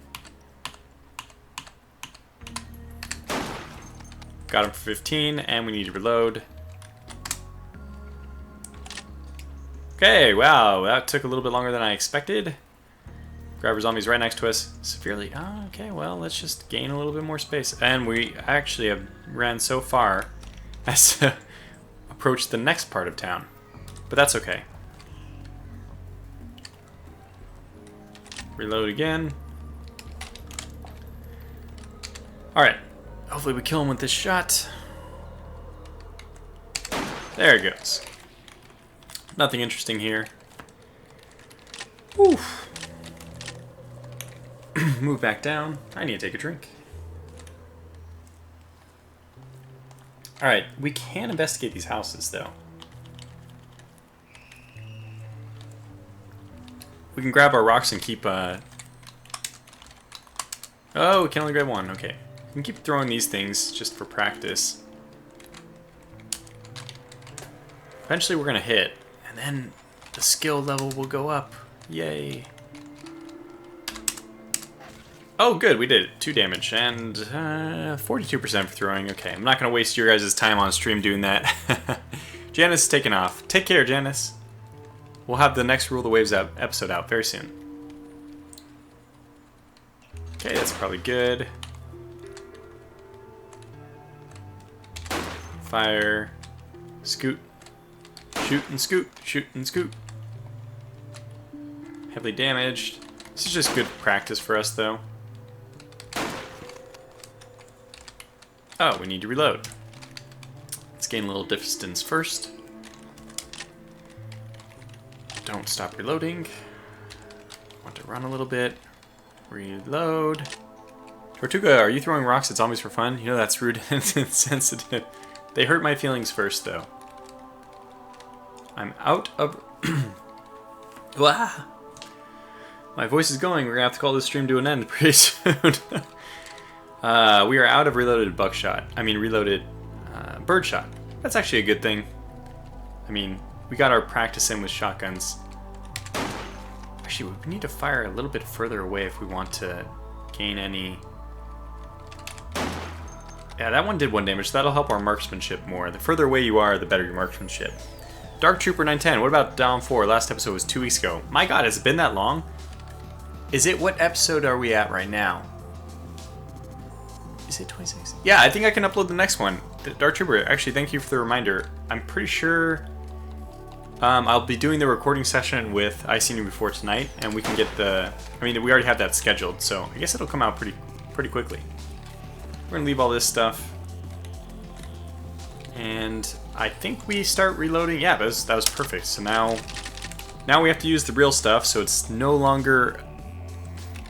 Got him for 15, and we need to reload. Okay, wow, that took a little bit longer than I expected. Grabber zombie's right next to us. Severely. Oh, okay, well, let's just gain a little bit more space. And we actually have ran so far as to approach the next part of town. But that's okay. Reload again. Alright. Hopefully we kill him with this shot. There it goes. Nothing interesting here. Whew. Move back down. I need to take a drink. Alright, we can investigate these houses, though. We can grab our rocks and keep, Oh, we can only grab one. Okay. We can keep throwing these things just for practice. Eventually we're going to hit, and then the skill level will go up. Yay. Oh, good, we did it. 2 damage, and 42% for throwing. Okay, I'm not going to waste your guys' time on stream doing that. Janice is taking off. Take care, Janice. We'll have the next Rule the Waves episode out very soon. Okay, that's probably good. Fire. Scoot. Shoot and scoot. Shoot and scoot. Heavily damaged. This is just good practice for us, though. Oh, we need to reload. Let's gain a little distance first. Don't stop reloading. Want to run a little bit. Reload. Tortuga, are you throwing rocks at zombies for fun? You know that's rude and insensitive. They hurt my feelings first, though. I'm out of... Wah! My voice is going. We're going to have to call this stream to an end pretty soon. We are out of reloaded buckshot. I mean, reloaded birdshot. That's actually a good thing. I mean, we got our practice in with shotguns. Actually, we need to fire a little bit further away if we want to gain any... Yeah, that one did 1 damage, so that'll help our marksmanship more. The further away you are, the better your marksmanship. Dark Trooper 910, what about Down 4? Last episode was 2 weeks ago. My god, has it been that long? Is it, what episode are we at right now? Is it 26? Yeah, I think I can upload the next one. Dark Trooper, actually, thank you for the reminder. I'm pretty sure I'll be doing the recording session with ASCII before tonight, and we can get the... I mean, we already have that scheduled, so I guess it'll come out pretty quickly. We're gonna leave all this stuff. And I think we start reloading. Yeah, that was perfect. So now we have to use the real stuff, so it's no longer...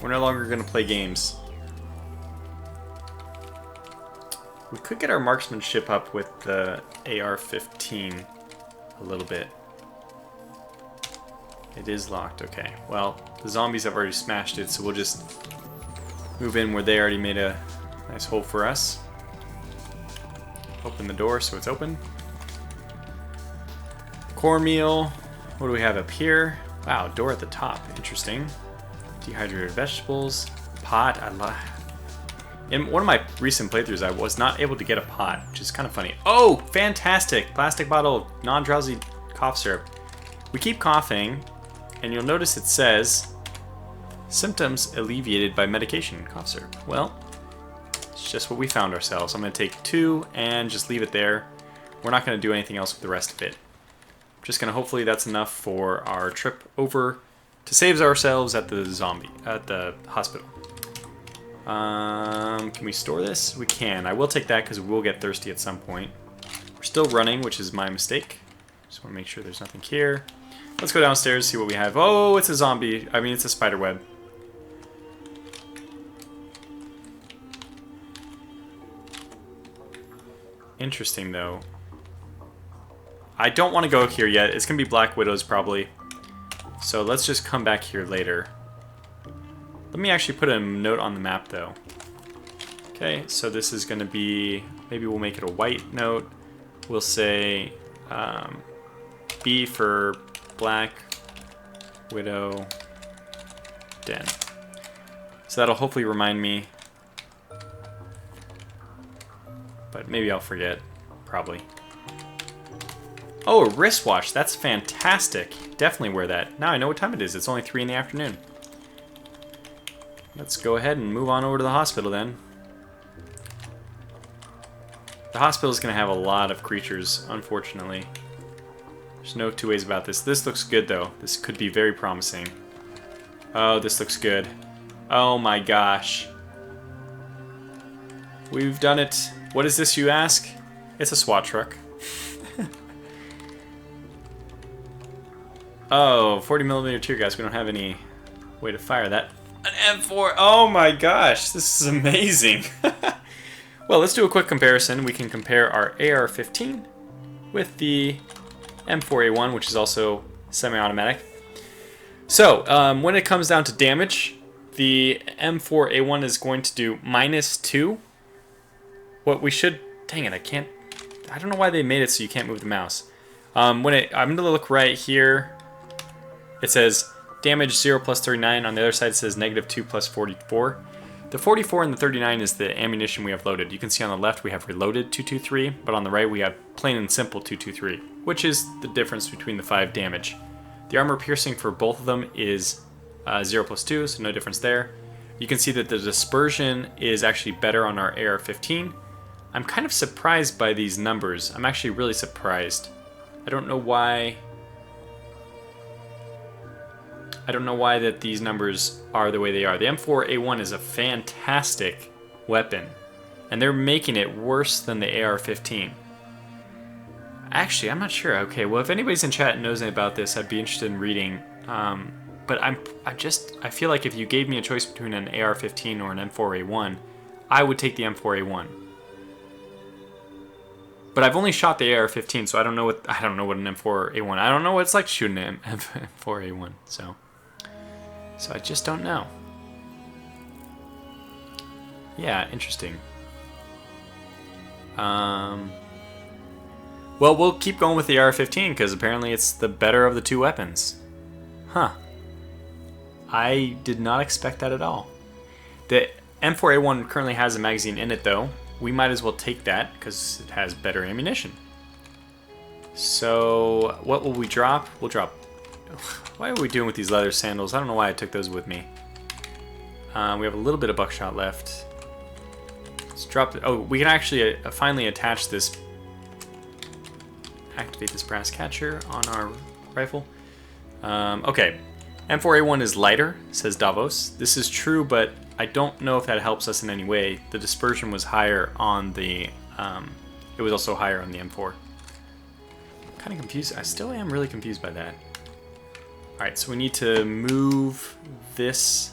We're no longer gonna play games. We could get our marksmanship up with the AR-15 a little bit. It is locked, okay. Well, the zombies have already smashed it, so we'll just move in where they already made a nice hole for us. Open the door so it's open. Cornmeal. What do we have up here? Wow, door at the top. Interesting. Dehydrated vegetables. Pot. I love... In one of my recent playthroughs, I was not able to get a pot, which is kind of funny. Oh, fantastic! Plastic bottle of non-drowsy cough syrup. We keep coughing, and you'll notice it says, symptoms alleviated by medication, cough syrup. Well, it's just what we found ourselves. I'm going to take 2 and just leave it there. We're not going to do anything else with the rest of it. Just going to, hopefully that's enough for our trip over to save ourselves at the hospital. Can we store this? We can. I will take that because we will get thirsty at some point. We're still running, which is my mistake. Just want to make sure there's nothing here. Let's go downstairs, see what we have. Oh, it's a zombie. I mean, it's a spider web. Interesting, though. I don't want to go here yet. It's going to be Black Widows probably. So let's just come back here later. Let me actually put a note on the map though. Okay, so this is going to be, maybe we'll make it a white note. We'll say B for Black Widow Den. So that'll hopefully remind me. But maybe I'll forget. Probably. Oh, a wristwatch. That's fantastic. Definitely wear that. Now I know what time it is. It's only 3 in the afternoon. Let's go ahead and move on over to the hospital then. The hospital is going to have a lot of creatures, unfortunately. There's no two ways about this. This looks good, though. This could be very promising. Oh, this looks good. Oh my gosh. We've done it. What is this, you ask? It's a SWAT truck. Oh, 40mm tear gas. We don't have any way to fire that. An M4. Oh my gosh, this is amazing. Well, let's do a quick comparison. We can compare our AR-15 with the M4A1, which is also semi-automatic. So, when it comes down to damage, the M4A1 is going to do -2. What we should... Dang it, I don't know why they made it so you can't move the mouse. I'm going to look right here. It says damage 0 plus 39. On the other side it says -2 plus 44. The 44 and the 39 is the ammunition we have loaded. You can see on the left we have reloaded 223, but on the right we have plain and simple 223, which is the difference between the 5 damage. The armor piercing for both of them is 0 plus 2, so no difference there. You can see that the dispersion is actually better on our AR-15. I'm kind of surprised by these numbers. I'm actually really surprised. I don't know why that these numbers are the way they are. The M4A1 is a fantastic weapon, and they're making it worse than the AR-15. Actually, I'm not sure. Okay, well, if anybody's in chat and knows anything about this, I'd be interested in reading. But I feel like if you gave me a choice between an AR-15 or an M4A1, I would take the M4A1. But I've only shot the AR-15, so I don't know what an M4A1. I don't know what it's like shooting an M4A1. So I just don't know. Yeah, interesting. Well, we'll keep going with the AR-15 because apparently it's the better of the two weapons. Huh. I did not expect that at all. The M4A1 currently has a magazine in it, though. We might as well take that because it has better ammunition. So what will we drop? We'll drop... Why are we doing with these leather sandals? I don't know why I took those with me. We have a little bit of buckshot left. Let's drop it. Oh, we can actually finally attach this... Activate this brass catcher on our rifle. Okay. M4A1 is lighter, says Davos. This is true, but I don't know if that helps us in any way. The dispersion was higher on the... it was also higher on the M4. I'm kind of confused. I still am really confused by that. Alright, so we need to move this.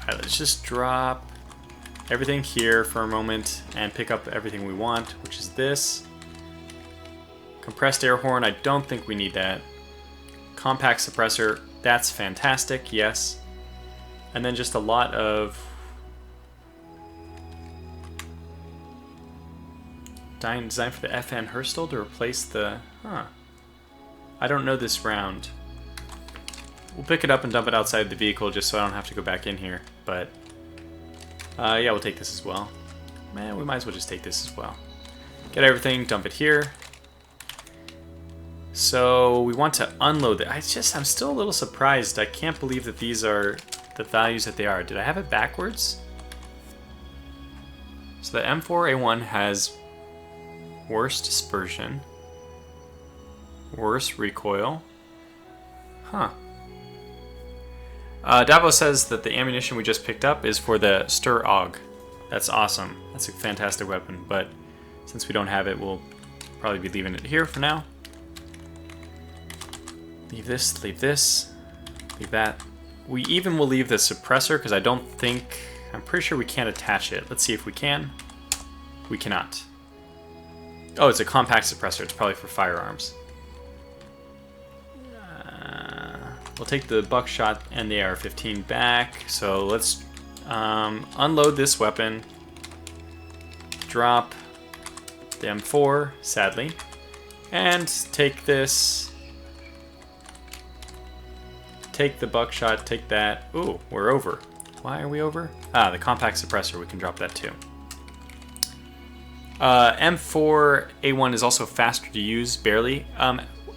Alright, let's just drop everything here for a moment and pick up everything we want, which is this. Compressed air horn, I don't think we need that. Compact suppressor, that's fantastic, yes. And then just a lot of design for the FN Herstal to replace the... Huh. I don't know this round. We'll pick it up and dump it outside the vehicle just so I don't have to go back in here. But, yeah, we'll take this as well. Man, we might as well just take this as well. Get everything, dump it here. So we want to unload it. I'm still a little surprised. I can't believe that these are the values that they are. Did I have it backwards? So the M4A1 has worse dispersion, worse recoil. Huh. Davos says that the ammunition we just picked up is for the Stir AUG. That's awesome. That's a fantastic weapon, but since we don't have it, we'll probably be leaving it here for now. Leave this, leave that. We even will leave the suppressor because I'm pretty sure we can't attach it. Let's see if we can. We cannot. Oh, it's a compact suppressor. It's probably for firearms. We'll take the buckshot and the AR-15 back. So let's unload this weapon. Drop the M4, sadly. And take this. Take the buckshot, take that. Ooh, we're over. Why are we over? Ah, the compact suppressor. We can drop that too. M4A1 is also faster to use, barely.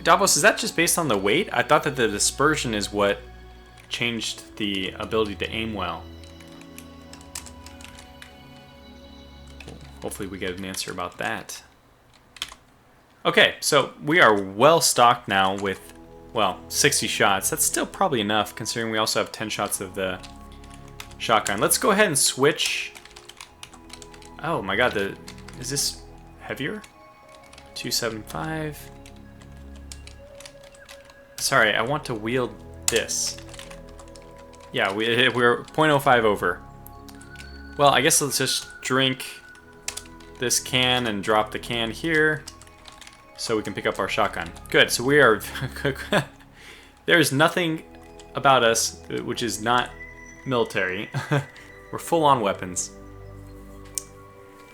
Davos, is that just based on the weight? I thought that the dispersion is what changed the ability to aim well. Hopefully we get an answer about that. Okay, so we are well stocked now with, well, 60 shots. That's still probably enough considering we also have 10 shots of the shotgun. Let's go ahead and switch. Oh my god, is this heavier? 275. Sorry, I want to wield this. Yeah, we're 0.05 over. Well, I guess let's just drink this can and drop the can here so we can pick up our shotgun. Good, so we are... There's nothing about us which is not military. We're full on weapons.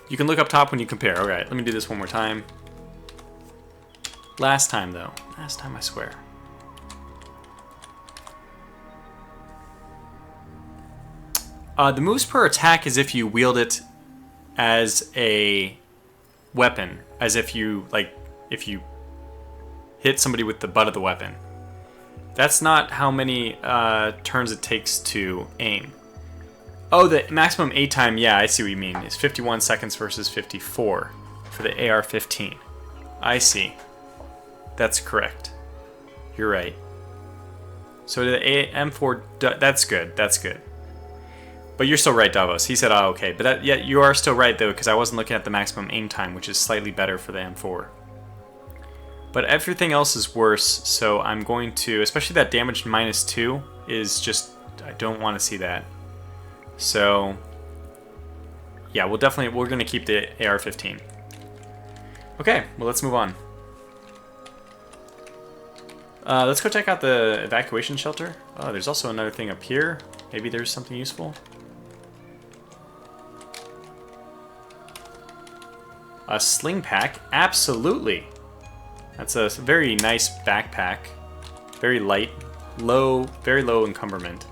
You can look up top when you compare. Alright, let me do this one more time. Last time, though. Last time, I swear. The moves per attack is if you wield it as a weapon. As if you, like, if you hit somebody with the butt of the weapon. That's not how many turns it takes to aim. Oh, the maximum aim time, yeah, I see what you mean. It's 51 seconds versus 54 for the AR-15. I see. That's correct. You're right. So the M4, that's good, that's good. But you're still right, Davos. He said, oh, okay. But that, yeah, you are still right, though, because I wasn't looking at the maximum aim time, which is slightly better for the M4. But everything else is worse, so I'm going to, especially that damage -2 is just, I don't want to see that. So, yeah, we're going to keep the AR-15. Okay, well, let's move on. Let's go check out the evacuation shelter. Oh, there's also another thing up here. Maybe there's something useful. A sling pack? Absolutely! That's a very nice backpack. Very light. Very low encumberment.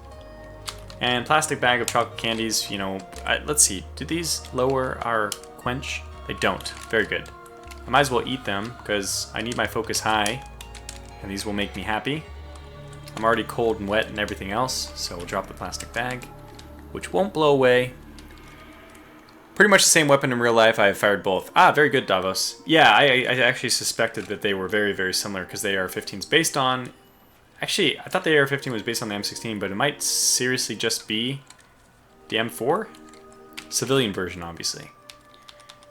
And plastic bag of chocolate candies, you know, let's see. Do these lower our quench? They don't. Very good. I might as well eat them, because I need my focus high. And these will make me happy. I'm already cold and wet and everything else, so we'll drop the plastic bag, which won't blow away. Pretty much the same weapon in real life. I have fired both. Ah, very good, Davos. Yeah, I actually suspected that they were very, very similar because the AR-15 is based on... Actually, I thought the AR-15 was based on the M16, but it might seriously just be the M4? Civilian version, obviously.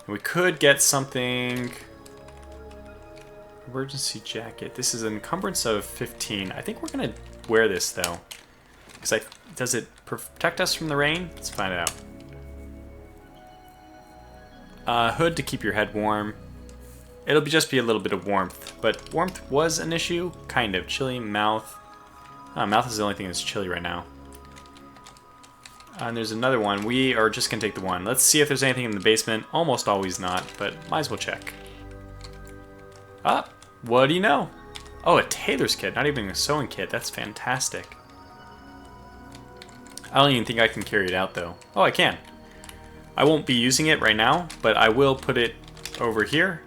And we could get something... Emergency jacket. This is an encumbrance of 15. I think we're going to wear this, though. Because does it protect us from the rain? Let's find out. Hood to keep your head warm. It'll just be a little bit of warmth. But warmth was an issue. Kind of. Chilly mouth. Mouth is the only thing that's chilly right now. And there's another one. We are just going to take the one. Let's see if there's anything in the basement. Almost always not, but might as well check. Ah, what do you know? Oh, a tailor's kit, not even a sewing kit. That's fantastic. I don't even think I can carry it out, though. Oh, I can. I won't be using it right now, but I will put it over here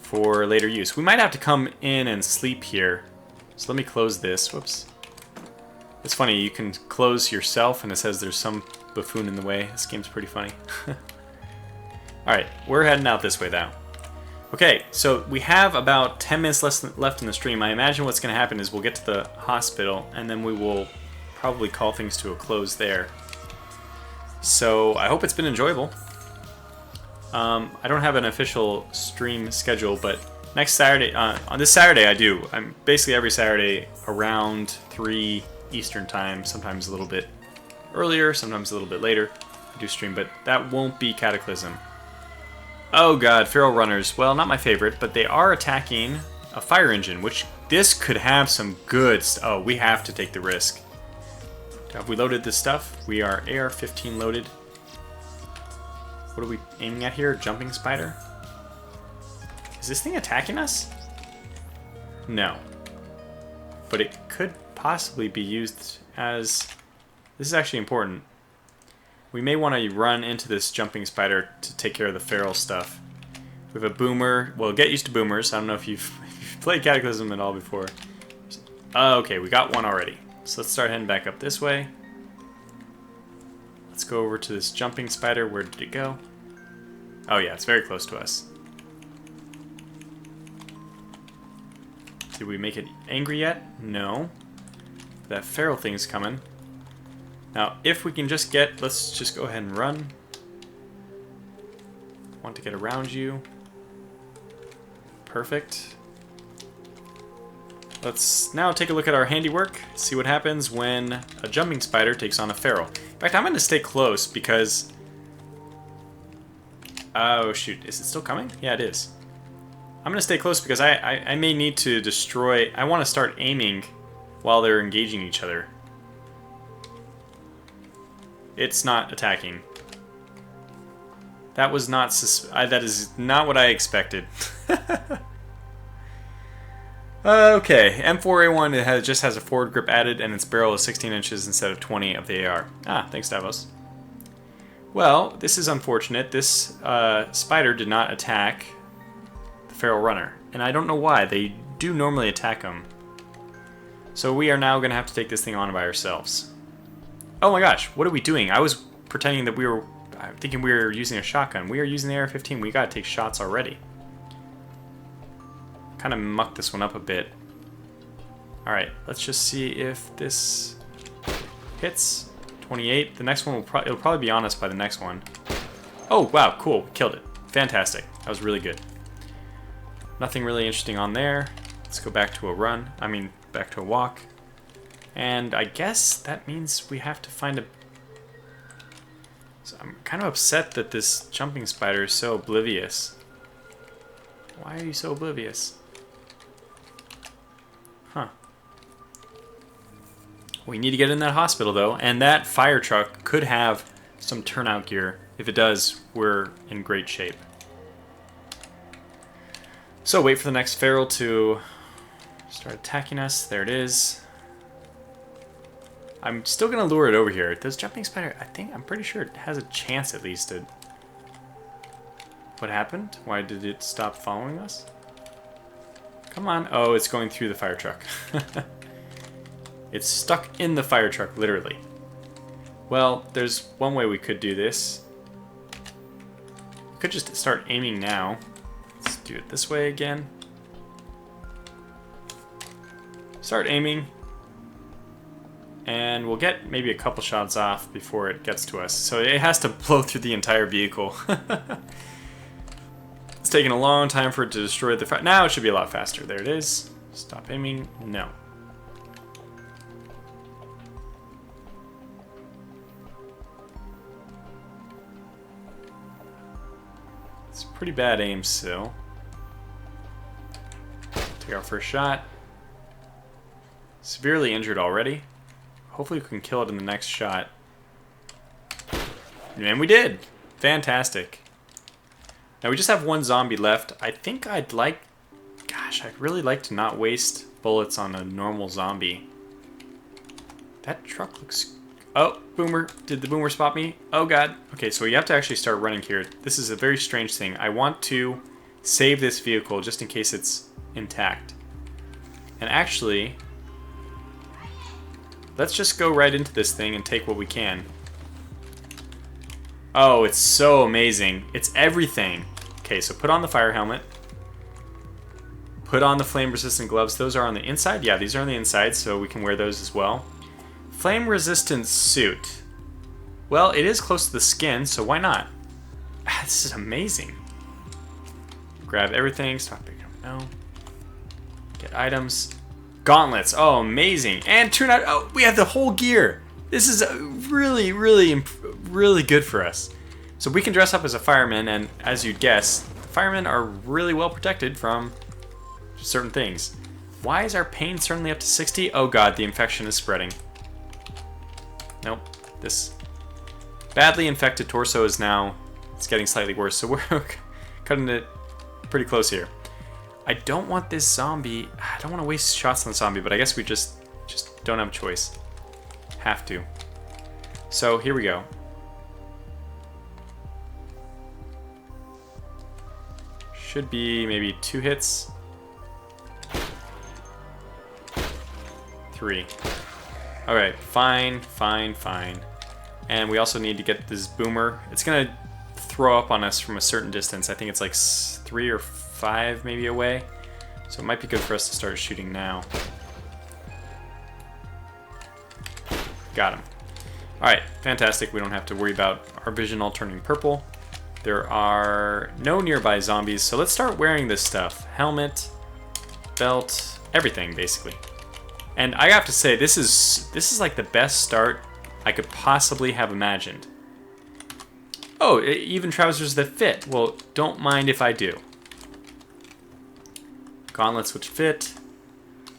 for later use. We might have to come in and sleep here. So let me close this. Whoops. It's funny, you can close yourself, and it says there's some buffoon in the way. This game's pretty funny. Alright, we're heading out this way, though. Okay, so we have about 10 minutes left in the stream. I imagine what's going to happen is we'll get to the hospital, and then we will probably call things to a close there. So I hope it's been enjoyable. I don't have an official stream schedule, but next Saturday, on this Saturday I do. I'm basically every Saturday around 3 Eastern time, sometimes a little bit earlier, sometimes a little bit later. I do stream, but that won't be Cataclysm. Oh god, feral runners. Well, not my favorite, but they are attacking a fire engine, which this could have some good oh, we have to take the risk. Have we loaded this stuff? We are AR-15 loaded. What are we aiming at here? Jumping spider? Is this thing attacking us? No. But it could possibly be used as... This is actually important. We may want to run into this jumping spider to take care of the feral stuff. We have a boomer. Well, get used to boomers. I don't know if you've played Cataclysm at all before. Okay, we got one already. So let's start heading back up this way. Let's go over to this jumping spider. Where did it go? Oh yeah, it's very close to us. Did we make it angry yet? No. That feral thing's coming. Now, if we can just get... Let's just go ahead and run. Want to get around you. Perfect. Let's now take a look at our handiwork. See what happens when a jumping spider takes on a feral. In fact, I'm going to stay close because... Oh, shoot. Is it still coming? Yeah, it is. I'm going to stay close because I may need to destroy... I want to start aiming while they're engaging each other. It's not attacking. That was not... that is not what I expected. Okay, M4A1 just has a forward grip added and its barrel is 16 inches instead of 20 of the AR. Ah, thanks Davos. Well, this is unfortunate. This spider did not attack the feral runner. And I don't know why. They do normally attack them. So we are now going to have to take this thing on by ourselves. Oh my gosh, what are we doing? I was pretending that we were... thinking we were using a shotgun. We are using the AR-15. We gotta take shots already. Kind of mucked this one up a bit. Alright, let's just see if this hits. 28. The next one will it'll probably be on us by the next one. Oh, wow, cool. Killed it. Fantastic. That was really good. Nothing really interesting on there. Let's go back to a run. I mean, back to a walk. And I guess that means we have to find a... So I'm kind of upset that this jumping spider is so oblivious. Why are you so oblivious? Huh. We need to get in that hospital though, and that fire truck could have some turnout gear. If it does, we're in great shape. So wait for the next feral to start attacking us. There it is. I'm still gonna lure it over here. This jumping spider, I'm pretty sure it has a chance at least to... What happened? Why did it stop following us? Come on. Oh, it's going through the fire truck. It's stuck in the fire truck, literally. Well, there's one way we could do this. We could just start aiming now. Let's do it this way again. Start aiming. And we'll get maybe a couple shots off before it gets to us. So it has to blow through the entire vehicle. It's taking a long time for it to destroy the... Now it should be a lot faster. There it is. Stop aiming. No. It's pretty bad aim still. Take our first shot. Severely injured already. Hopefully we can kill it in the next shot. And we did! Fantastic. Now we just have one zombie left. I think I'd like... Gosh, I'd really like to not waste bullets on a normal zombie. That truck looks... Oh, boomer. Did the boomer spot me? Oh god. Okay, so we have to actually start running here. This is a very strange thing. I want to save this vehicle just in case it's intact. And actually... Let's just go right into this thing and take what we can. Oh, it's so amazing. It's everything. Okay, so put on the fire helmet. Put on the flame-resistant gloves. Those are on the inside? Yeah, these are on the inside, so we can wear those as well. Flame-resistant suit. Well, it is close to the skin, so why not? This is amazing. Grab everything. Stop picking up. No. Get items. Gauntlets. Oh, amazing. And turn out... Oh, we have the whole gear. This is really, really, really good for us. So we can dress up as a fireman, and as you'd guess, firemen are really well protected from certain things. Why is our pain certainly up to 60? Oh god, the infection is spreading. Nope. This badly infected torso is now, it's getting slightly worse, so we're cutting it pretty close here. I don't want this zombie, I don't want to waste shots on the zombie, but I guess we just don't have a choice. Have to. So here we go. Should be maybe 2 hits. 3. Alright, fine. And we also need to get this boomer. It's gonna throw up on us from a certain distance. I think it's like 3 or 5 maybe away. So it might be good for us to start shooting now. Got him. Alright, fantastic. We don't have to worry about our vision all turning purple. There are no nearby zombies, so let's start wearing this stuff. Helmet, belt, everything basically. And I have to say, this is like the best start I could possibly have imagined. Oh, even trousers that fit. Well, don't mind if I do. Gauntlets which fit,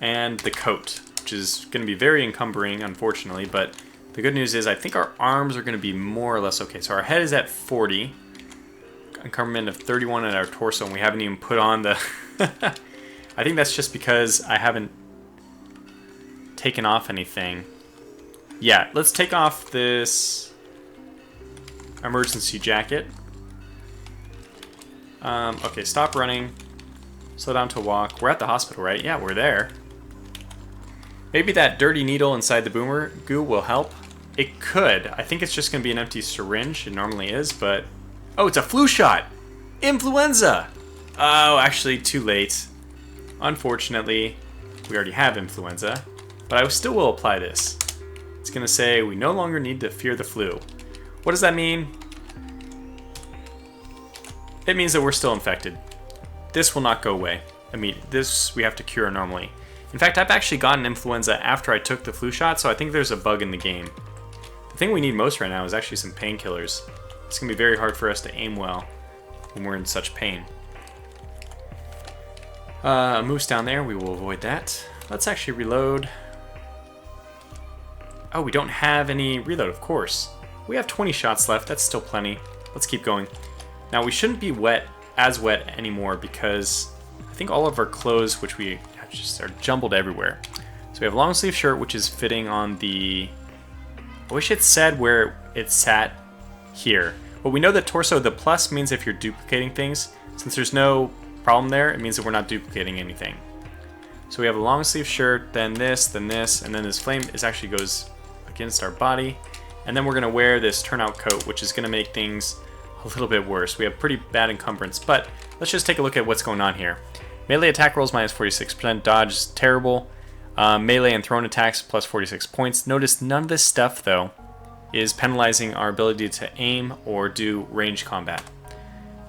and the coat, which is going to be very encumbering, unfortunately, but the good news is I think our arms are going to be more or less okay. So our head is at 40, encumberment of 31 at our torso, and we haven't even put on the... I think that's just because I haven't taken off anything. Yeah, let's take off this emergency jacket. Okay, stop running. Slow down to walk. We're at the hospital, right? Yeah, we're there. Maybe that dirty needle inside the boomer goo will help. It could. I think it's just going to be an empty syringe. It normally is, but... Oh, it's a flu shot! Influenza! Oh, actually, too late. Unfortunately, we already have influenza, but I still will apply this. It's going to say, we no longer need to fear the flu. What does that mean? It means that we're still infected. This will not go away. This we have to cure normally. In fact, I've actually gotten influenza after I took the flu shot, so I think there's a bug in the game. The thing we need most right now is actually some painkillers. It's going to be very hard for us to aim well when we're in such pain. A moose down there, we will avoid that. Let's actually reload. Oh, we don't have any reload, of course. We have 20 shots left, that's still plenty. Let's keep going. Now, we shouldn't be as wet anymore because I think all of our clothes, which we have just are jumbled everywhere. So we have a long sleeve shirt, which is fitting on the... I wish it said where it sat here. But we know that torso, the plus means if you're duplicating things. Since there's no problem there, it means that we're not duplicating anything. So we have a long sleeve shirt, then this, and then this flame actually goes against our body. And then we're going to wear this turnout coat, which is going to make things a little bit worse. We have pretty bad encumbrance, but let's just take a look at what's going on here. Melee attack rolls minus 46%, dodge is terrible. Melee and thrown attacks plus 46 points. Notice none of this stuff, though, is penalizing our ability to aim or do range combat.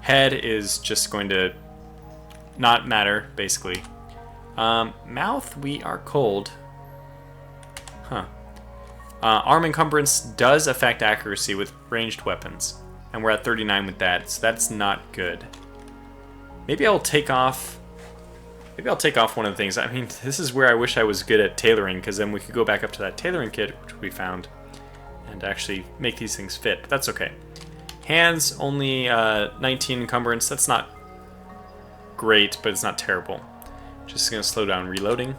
Head is just going to not matter, basically. Mouth, we are cold. Huh. Arm encumbrance does affect accuracy with ranged weapons, and we're at 39 with that, so that's not good. Maybe I'll take off one of the things. I mean, this is where I wish I was good at tailoring, because then we could go back up to that tailoring kit, which we found, and actually make these things fit, but that's okay. Hands, only 19 encumbrance. That's not great, but it's not terrible. Just going to slow down reloading.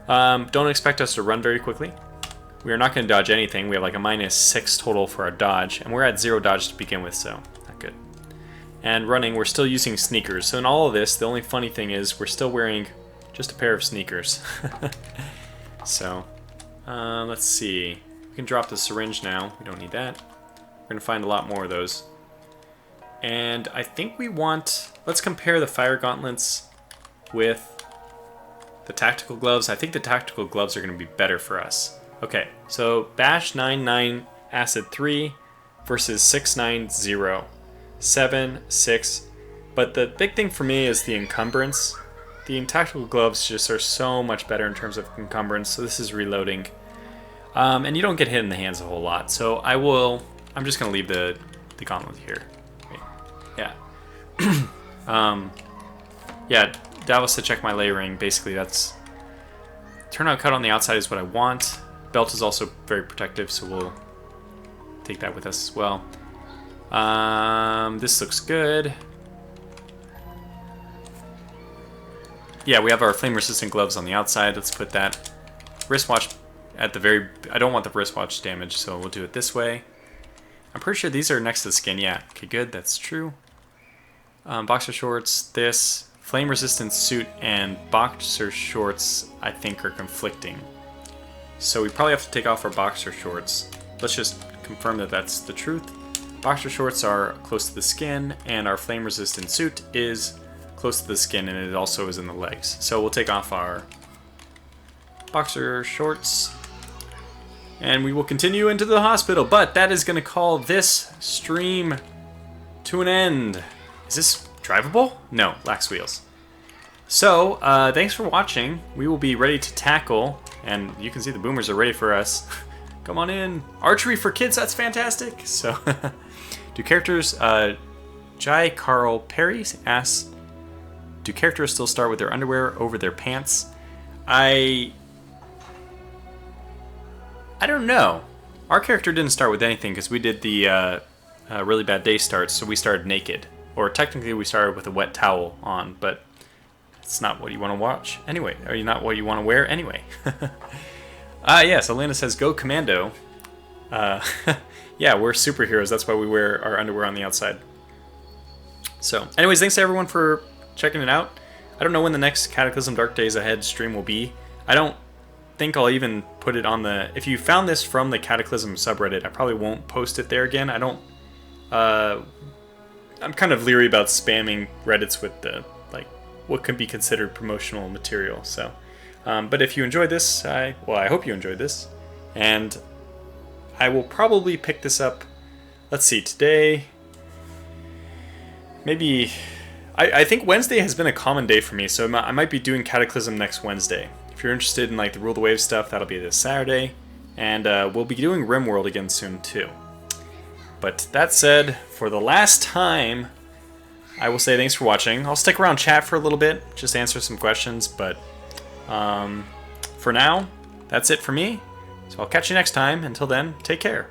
Don't expect us to run very quickly. We are not going to dodge anything. We have like a -6 total for our dodge, and we're at 0 dodge to begin with, so not good. And running, we're still using sneakers. So in all of this, the only funny thing is we're still wearing just a pair of sneakers. So, let's see. We can drop the syringe now. We don't need that. We're going to find a lot more of those. And I think we want... Let's compare the fire gauntlets with the tactical gloves. I think the tactical gloves are going to be better for us. Okay, so Bash 99 Acid 3 versus 690. 7, 6. But the big thing for me is the encumbrance. The tactical gloves just are so much better in terms of encumbrance, so this is reloading. And you don't get hit in the hands a whole lot, so I'm just going to leave the the gauntlet here. Wait. Yeah. Yeah, Davos to check my layering. Basically, that's... Turnout cut on the outside is what I want. Belt is also very protective, so we'll take that with us as well. This looks good. Yeah, we have our flame-resistant gloves on the outside. Let's put that wristwatch at the very... I don't want the wristwatch damage, so we'll do it this way. I'm pretty sure these are next to the skin. Yeah, okay, good. That's true. Boxer shorts, this. Flame-resistant suit and boxer shorts, I think, are conflicting. So we probably have to take off our boxer shorts. Let's just confirm that that's the truth. Boxer shorts are close to the skin, and our flame-resistant suit is close to the skin, and it also is in the legs. So we'll take off our boxer shorts, and we will continue into the hospital. But that is going to call this stream to an end. Is this drivable? No, lacks wheels. So, thanks for watching. We will be ready to tackle, and you can see the boomers are ready for us. Come on in. Archery for kids, that's fantastic. So, do characters, Jai Carl Perry asks, do characters still start with their underwear over their pants? I don't know. Our character didn't start with anything because we did the really bad day starts, so we started naked. Or technically we started with a wet towel on, but it's not what you want to watch anyway. Or not what you want to wear anyway. Yes, Elena says, go commando. Yeah, we're superheroes. That's why we wear our underwear on the outside. So, anyways, thanks to everyone for checking it out. I don't know when the next Cataclysm Dark Days Ahead stream will be. I don't think I'll even put it on the... If you found this from the Cataclysm subreddit, I probably won't post it there again. I don't... I'm kind of leery about spamming Reddits with the, like, what could be considered promotional material. So, but if you enjoyed this, I hope you enjoyed this, and I will probably pick this up. Let's see, today, maybe. I think Wednesday has been a common day for me, so I might be doing Cataclysm next Wednesday. If you're interested in like the Rule the Wave stuff, that'll be this Saturday, and we'll be doing RimWorld again soon too. But that said, for the last time, I will say thanks for watching. I'll stick around chat for a little bit, just answer some questions, but for now, that's it for me. So I'll catch you next time. Until then, take care.